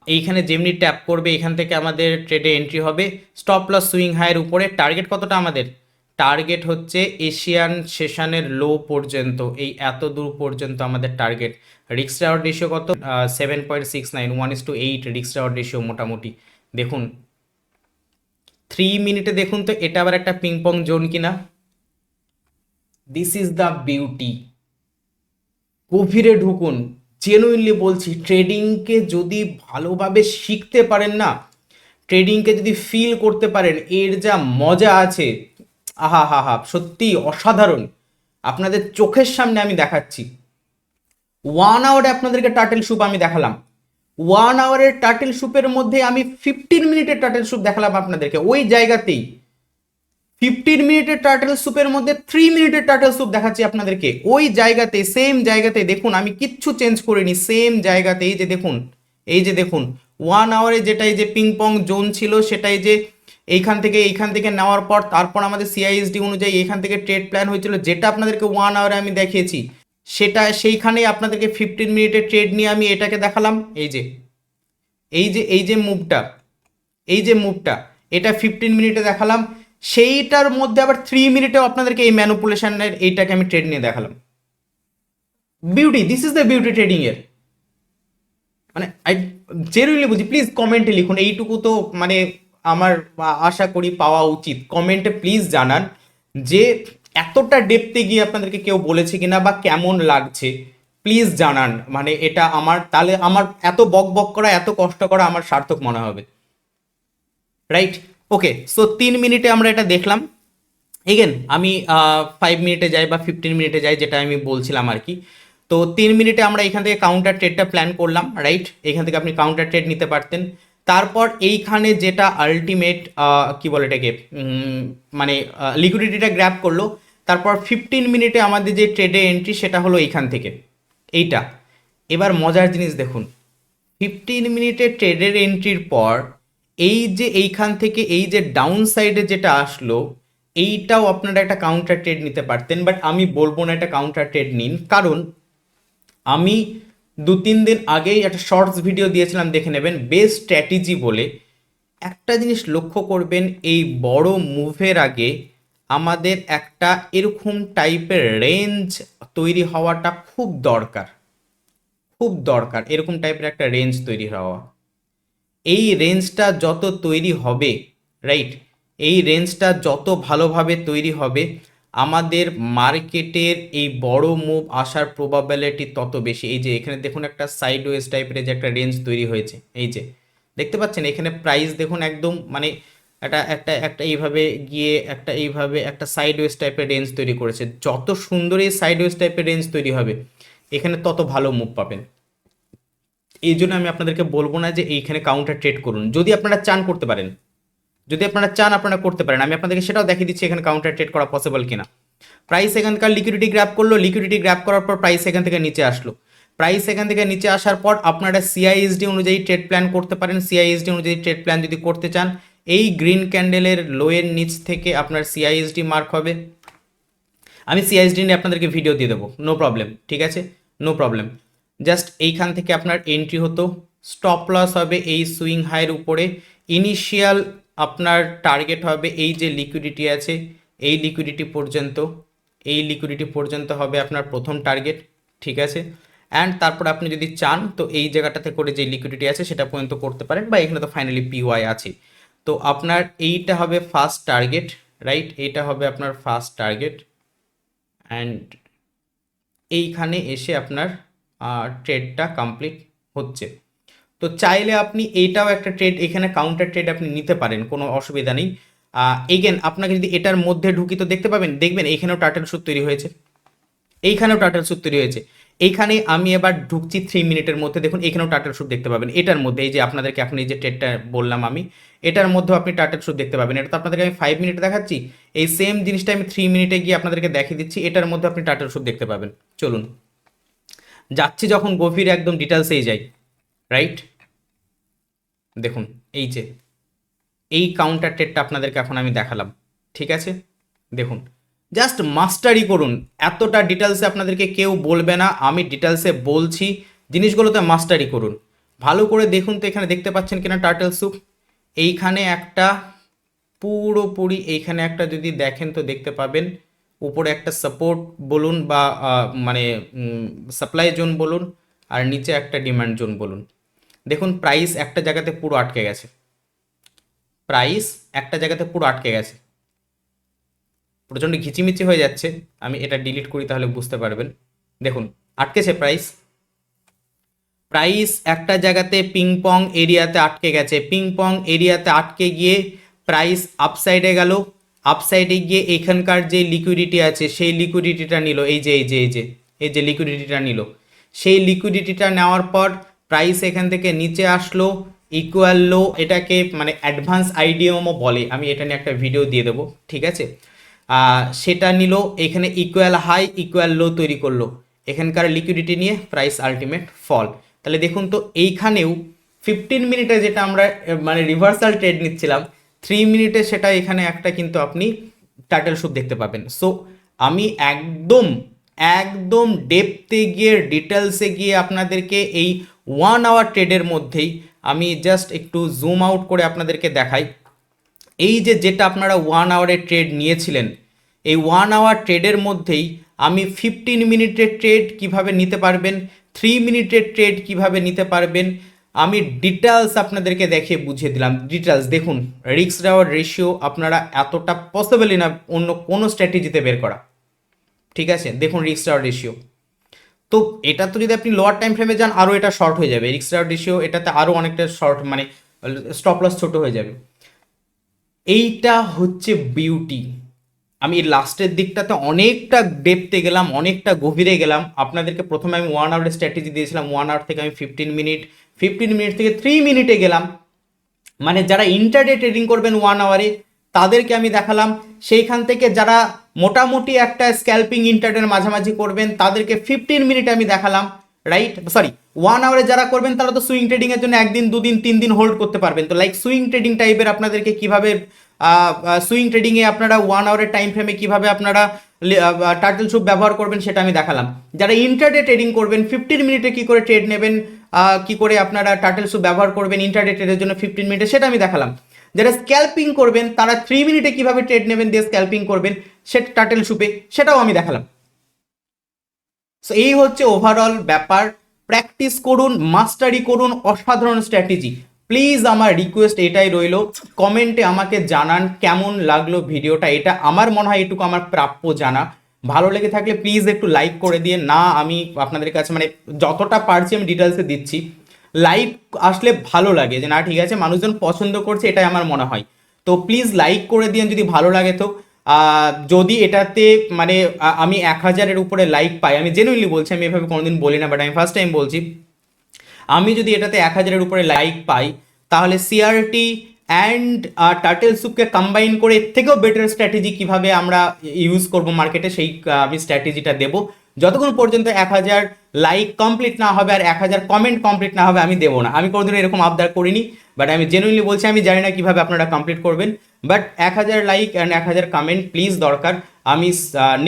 Speaker 1: এইখানে যেমনি ট্যাপ করবে এখান থেকে আমাদের ট্রেডে এন্ট্রি হবে স্টপ লস সুইং হাইয়ের উপরে। টার্গেট কতটা আমাদের? টার্গেট হচ্ছে এশিয়ান সেশনের লো পর্যন্ত, এই এত দূর পর্যন্ত আমাদের টার্গেট। রিস্ক রিওয়ার্ড রেশিও কত? 7.69, 1:8 রিস্ক রিওয়ার্ড রেশিও মোটামুটি। দেখুন 3 মিনিটে দেখুন তো এটা আবার একটা পিং পং জোন কিনা। This is the beauty. গভীরে ঢুকুন, জেনুইনলি বলছি, ট্রেডিংকে যদি ভালোভাবে শিখতে পারেন না, ট্রেডিংকে যদি ফিল করতে পারেন, এর যা মজা আছে, আহা হা হা, সত্যি অসাধারণ। আপনাদের চোখের সামনে আমি দেখাচ্ছি। 1 আওয়ারে আপনাদেরকে টার্টেল স্যুপ আমি দেখালাম, 1 আওয়ারের টার্টেল স্যুপের মধ্যে আমি 15 মিনিটের টার্টেল স্যুপ দেখালাম আপনাদেরকে ওই জায়গাতেই। 15 মিনিটের টার্টেল স্যুপের মধ্যে 3 মিনিটের টার্টেল স্যুপ দেখাচ্ছি আপনাদেরকে ওই জায়গাতে, সেম জায়গাতে। দেখুন আমি কিচ্ছু চেঞ্জ করিনি, সেম জায়গাতে। এই যে দেখুন, এই যে দেখুন, 1 আওয়ারে যেটাই যে পিং পং জোন ছিল, সেটাই যে এইখান থেকে নেওয়ার পর তারপর আমাদের সিআইএসডি অনুযায়ী এখান থেকে ট্রেড প্ল্যান হয়েছিল, যেটা আপনাদেরকে 1 আওয়ারে আমি দেখিয়েছি, সেটা সেইখানেই আপনাদেরকে 15 মিনিটের ট্রেড নিয়ে আমি এটাকে দেখালাম। এই যে এই যে মুভটা, এই যে মুভটা, এটা 15 মিনিটে দেখালাম। সেইটার মধ্যে আবার 3 মিনিটেও আপনাদেরকে এই ম্যানুপুলেশনের এইটাকে আমি ট্রেড নিয়ে দেখালাম। Beauty, this is the beauty trading এর। মানে জেনুইনলি বলছি, প্লিজ কমেন্টে লিখুন। এইটুকু তো মানে আমার আশা করি পাওয়া উচিত। কমেন্টে প্লিজ জানান যে এতটা ডেপথে গিয়ে আপনাদেরকে কেউ বলেছে কিনা বা কেমন লাগছে, প্লিজ জানান। মানে এটা আমার, তাহলে আমার এত বক বক করা, এত কষ্ট করা আমার সার্থক মনে হবে, রাইট? ওকে, সো 3 মিনিটে আমরা এটা দেখলাম। এগেন আমি 5 মিনিটে যাই বা 15 মিনিটে যাই, যেটা আমি বলছিলাম আর কি। তো 3 মিনিটে আমরা এখান থেকে কাউন্টার ট্রেডটা প্ল্যান করলাম, রাইট? এখান থেকে আপনি কাউন্টার ট্রেড নিতে পারতেন। তারপর এইখানে যেটা আলটিমেট কি বলে এটাকে, মানে লিকুইডিটিটা গ্র্যাব করলো। তারপর 15 মিনিটে আমাদের যে ট্রেডে এন্ট্রি, সেটা হলো এইখান থেকে এইটা। এবার মজার জিনিস দেখুন, 15 মিনিটে ট্রেডের এন্ট্রির পর এই যে এইখান থেকে এই যে ডাউন সাইডে যেটা আসলো, এইটাও আপনারা একটা কাউন্টার ট্রেড নিতে পারতেন, বাট আমি বলবো না এটা কাউন্টার ট্রেড নিন। কারণ আমি 2-3 দিন আগেই একটা শর্টস ভিডিও দিয়েছিলাম, দেখে নেবেন, বেস্ট স্ট্র্যাটেজি বলে। একটা জিনিস লক্ষ্য করবেন, এই বড় মুভের আগে আমাদের একটা এরকম টাইপের রেঞ্জ তৈরি হওয়াটা খুব দরকার, খুব দরকার। এরকম টাইপের একটা রেঞ্জ তৈরি হওয়া, এই রেঞ্জটা যত তৈরি হবে, রাইট, এই রেঞ্জটা যত ভালোভাবে তৈরি হবে, আমাদের মার্কেটের এই বড় মুভ আসার প্রবাবিলিটি তত বেশি। এই যে এখানে দেখুন একটা সাইড ওয়েজ টাইপের যে একটা রেঞ্জ তৈরি হয়েছে, এই যে দেখতে পাচ্ছেন এখানে প্রাইস দেখুন একদম মানে একটা একটা একটা এইভাবে গিয়ে একটা এইভাবে একটা সাইড ওয়েজ টাইপের রেঞ্জ তৈরি করেছে। যত সুন্দর এই সাইড ওয়েজ টাইপের রেঞ্জ তৈরি হবে, এখানে তত ভালো মুভ পাবেন। এই জন্য আমি আপনাদেরকে বলবো না যে এইখানে কাউন্টার ট্রেড করুন। যদি আপনারা চান করতে পারেন, যদি আপনারা চান আপনারা করতে পারেন। আমি আপনাদেরকে সেটাও দেখিয়ে দিচ্ছি এখানে কাউন্টার ট্রেড করা পসিবল কিনা। প্রাইস এখানকার লিকুইডিটি গ্র্যাব করলো, লিকুইডিটি গ্র্যাব করার পর প্রাইস এখান থেকে নিচে আসলো। প্রাইস এখান থেকে নিচে আসার পর আপনারা সিআইএসডি অনুযায়ী ট্রেড প্ল্যান করতে পারেন। সিআইএসডি অনুযায়ী ট্রেড প্ল্যান যদি করতে চান, এই গ্রিন ক্যান্ডেলের লোয়ের নিচ থেকে আপনার সিআইএসডি মার্ক হবে। আমি সিআইএসডি নিয়ে আপনাদেরকে ভিডিও দিয়ে দেবো, নো প্রবলেম, ঠিক আছে, নো প্রবলেম। জাস্ট এইখান থেকে আপনার এন্ট্রি হতো, স্টপ লস হবে এই সুইং হাইয়ের উপরে। ইনিশিয়াল আপনার টার্গেট হবে এই যে লিকুইডিটি আছে, এই লিকুইডিটি পর্যন্ত, এই লিকুইডিটি পর্যন্ত হবে আপনার প্রথম টার্গেট, ঠিক আছে। অ্যান্ড তারপর আপনি যদি চান তো এই জায়গাটাতে করে যে লিকুইডিটি আছে সেটা পর্যন্ত করতে পারেন, বা এখানে তো ফাইনালি পিওয়াই আছে। তো আপনার এইটা হবে ফার্স্ট টার্গেট, রাইট? এইটা হবে আপনার ফার্স্ট টার্গেট। অ্যান্ড এইখানে এসে আপনার ট্রেডটা কমপ্লিট হচ্ছে। তো চাইলে আপনি এইটাও একটা ট্রেড, এখানে কাউন্টার ট্রেড আপনি নিতে পারেন, কোনো অসুবিধা নেই। এগেন আপনাকে যদি এটার মধ্যে ঢুকি তো দেখতে পাবেন, দেখবেন এইখানেও টার্টেল স্যুট তৈরি হয়েছে, এইখানেও টার্টেল স্যুট তৈরি হয়েছে। এইখানে আমি এবার ঢুকছি 3 মিনিটের মধ্যে, দেখুন এখানেও টার্টেল স্যুট দেখতে পাবেন। এটার মধ্যে এই যে আপনাদেরকে এখন এই যে ট্রেডটা বললাম আমি, এটার মধ্যেও আপনি টার্টেল স্যুট দেখতে পাবেন। এটা তো আপনাদেরকে আমি 5 মিনিটে দেখাচ্ছি, এই সেম জিনিসটা আমি 3 মিনিটে গিয়ে আপনাদেরকে দেখিয়ে দিচ্ছি। এটার মধ্যে আপনি টার্টেল স্যুট দেখতে পাবেন। চলুন যাচ্ছি যখন গভীরে একদম ডিটেলসেই যাই, রাইট? দেখুন এই যে এই কাউন্টার ট্রেডটা আপনাদেরকে এখন আমি দেখালাম, ঠিক আছে। দেখুন জাস্ট মাস্টারি করুন, এতটা ডিটেলসে আপনাদেরকে কেউ বলবে না, আমি ডিটেলসে বলছি, জিনিসগুলোতে মাস্টারি করুন ভালো করে। দেখুন তো এখানে দেখতে পাচ্ছেন কিনা টার্টেল স্যুপ, এইখানে একটা পুরোপুরি, এইখানে একটা যদি দেখেন তো দেখতে পাবেন উপরে একটা সাপোর্ট বলুন বা মানে সাপ্লাই জোন বলুন, আর নিচে একটা ডিমান্ড জোন বলুন। দেখুন প্রাইস একটা জায়গাতে পুরো আটকে গেছে, প্রাইস একটা জায়গাতে পুরো আটকে গেছে। প্রচণ্ড ঘিচিমিচি হয়ে যাচ্ছে, আমি এটা ডিলিট করি তাহলে বুঝতে পারবেন। দেখুন আটকেছে প্রাইস, প্রাইস একটা জায়গাতে পিং পং এরিয়াতে আটকে গেছে, পিং পং এরিয়াতে আটকে গিয়ে প্রাইস আপসাইডে গেল, আপসাইডে গিয়ে এখানকার যে লিকুইডিটি আছে সেই লিকুইডিটিটা নিল, এই যে লিকুইডিটিটা নিল, সেই লিকুইডিটিটা নেওয়ার পর প্রাইস এখান থেকে নিচে আসলো, ইকুয়াল লো, এটাকে মানে অ্যাডভান্স আইডিএমও বলে, আমি এটা নিয়ে একটা ভিডিও দিয়ে দেবো, ঠিক আছে। সেটা নিল, এখানে ইকুয়াল হাই ইকুয়াল লো তৈরি করলো, এখানকার লিকুইডিটি নিয়ে প্রাইস আলটিমেট ফল। তাহলে দেখুন তো এইখানেও 15 মিনিটে যেটা আমরা মানে রিভার্সাল ট্রেড নিচ্ছিলাম, 3 মিনিটে সেটা এখানে একটা কিন্তু আপনি টার্টেল স্যুপ দেখতে পাবেন। সো আমি একদম একদম ডেপথে গিয়ে ডিটেলসে গিয়ে আপনাদেরকে এই 1 আওয়ার ট্রেডের মধ্যেই আমি জাস্ট একটু জুম আউট করে আপনাদেরকে দেখাই। এই যে যেটা আপনারা 1 আওয়ারের ট্রেড নিয়েছিলেন, এই 1 আওয়ার ট্রেডের মধ্যেই আমি 15 মিনিটের ট্রেড কিভাবে নিতে পারবেন, 3 মিনিটের ট্রেড কিভাবে নিতে পারবেন, আমি ডিটেলস আপনাদেরকে দেখিয়ে বুঝিয়ে দিলাম। ডিটেলস দেখুন, রিস্ক রিওয়ার্ড রেশিও আপনারা এতটা পসিবলই না অন্য কোনো স্ট্র্যাটেজিতে বের করা, ঠিক আছে। দেখুন রিস্ক রিওয়ার্ড রেশিও, তো এটা তো যদি আপনি লোয়ার টাইম ফ্রেমে যান আরও এটা শর্ট হয়ে যাবে, রিস্ক রিওয়ার্ড রেশিও এটাতে আরও অনেকটা শর্ট, মানে স্টপ লস ছোট হয়ে যাবে। এইটা হচ্ছে বিউটি। আমি লাস্টের দিকটাতে অনেকটা ডেপথে গেলাম, অনেকটা গভীরে গেলাম। আপনাদেরকে প্রথমে আমি 1 আওয়ারের স্ট্র্যাটেজি দিয়েছিলাম, 1 আওয়ার থেকে আমি 15 মিনিট, 15 মিনিট থেকে 3 মিনিটে গেলাম। মানে যারা ইন্টারডে ট্রেডিং করবেন 1 আওয়ারে তাদেরকে আমি দেখালাম, সেইখান থেকে যারা মোটামুটি একটা স্ক্যাল্পিং ইন্টারডের মাঝামাঝি করবেন তাদেরকে 15 মিনিটে আমি দেখালাম, রাইট। সরি, 1 আওয়ারে যারা করবেন তারা তো সুইং ট্রেডিং এর জন্য 1 দিন 2 দিন 3 দিন হোল্ড করতে পারবেন। তো লাইক সুইং ট্রেডিং টাইপের আপনাদেরকে কিভাবে সুইং ট্রেডিংয়ে আপনারা 1 আওয়ারের টাইম ফ্রেমে কিভাবে আপনারা টার্টল স্যুপ ব্যবহার করবেন সেটা আমি দেখালাম। যারা ইন্টারডে ট্রেডিং করবেন 15 মিনিটে কি করে ট্রেড নেবেন, কি করে আপনারা টার্টল স্যুপ ব্যবহার করবেন ইন্টারডে ট্রেডের জন্য 15 মিনিটে, সেটা আমি দেখালাম। যারা স্ক্যাল্পিং করবেন তারা 3 মিনিটে কিভাবে ট্রেড নেবেন দিয়ে স্ক্যাল্পিং করবেন সেটা টার্টল স্যুপে, সেটাও আমি দেখালাম। সো এই হচ্ছে ওভারঅল ব্যাপার। প্র্যাকটিস করুন, মাস্টারি করুন, অসাধারণ স্ট্র্যাটেজি। প্লিজ আমার রিকোয়েস্ট এটাই রইল, কমেন্টে আমাকে জানান কেমন লাগলো ভিডিওটা। এটা আমার মনে হয় এটুকু আমার প্রাপ্য জানা। ভালো লেগে থাকলে প্লিজ একটু লাইক করে দিয়ে, না আমি আপনাদের কাছে মানে যতটা পারছি আমি ডিটেলসে দিচ্ছি, লাইক আসলে ভালো লাগে যে না ঠিক আছে মানুষজন পছন্দ করছে, এটাই আমার মনে হয়। তো প্লিজ লাইক করে দিন যদি ভালো লাগে। তো যদি এটাতে মানে আমি 1000-এর উপরে লাইক পাই, আমি জেনুইনলি বলছি, আমি এভাবে কোনোদিন বলি না, বাট আমি ফার্স্ট টাইম বলছি, আমি যদি এটাতে 1000-এর উপরে লাইক পাই তাহলে সিআরটি অ্যান্ড টার্টেল স্যুপকে কম্বাইন করে এর থেকেও বেটার স্ট্র্যাটেজি কীভাবে আমরা ইউজ করব মার্কেটে, সেই আমি স্ট্র্যাটেজিটা দেবো। যতক্ষণ পর্যন্ত 1000 লাইক কমপ্লিট না হবে আর 1000 কমেন্ট কমপ্লিট না হবে আমি দেবো না। আমি কোনোদিন এরকম আবদার করিনি, বাট আমি জেনুইনলি বলছি আমি জানি না কীভাবে আপনারা কমপ্লিট করবেন, but 1000 like and 1000 comment please দরকার। আমি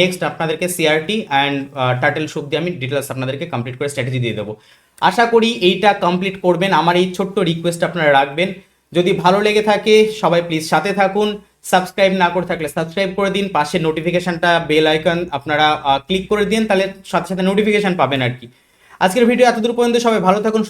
Speaker 1: নেক্সট আপনাদেরকে সিআরটি অ্যান্ড টার্টেল স্যুপ দিয়ে আমি ডিটেলস আপনাদেরকে কমপ্লিট করে স্ট্র্যাটেজি দিয়ে দেবো। আশা করি এইটা কমপ্লিট করবেন, আমার এই ছোট্ট রিকোয়েস্ট আপনারা রাখবেন। যদি ভালো লেগে থাকে সবাই প্লিজ সাথে থাকুন, সাবস্ক্রাইব না করে থাকলে সাবস্ক্রাইব করে দিন, পাশে নোটিফিকেশনটা বেল আইকন আপনারা ক্লিক করে দিন, তাহলে সাথে সাথে নোটিফিকেশন পাবেন আর কি। আজকের ভিডিও এতদূর পর্যন্ত, সবাই ভালো থাকুন।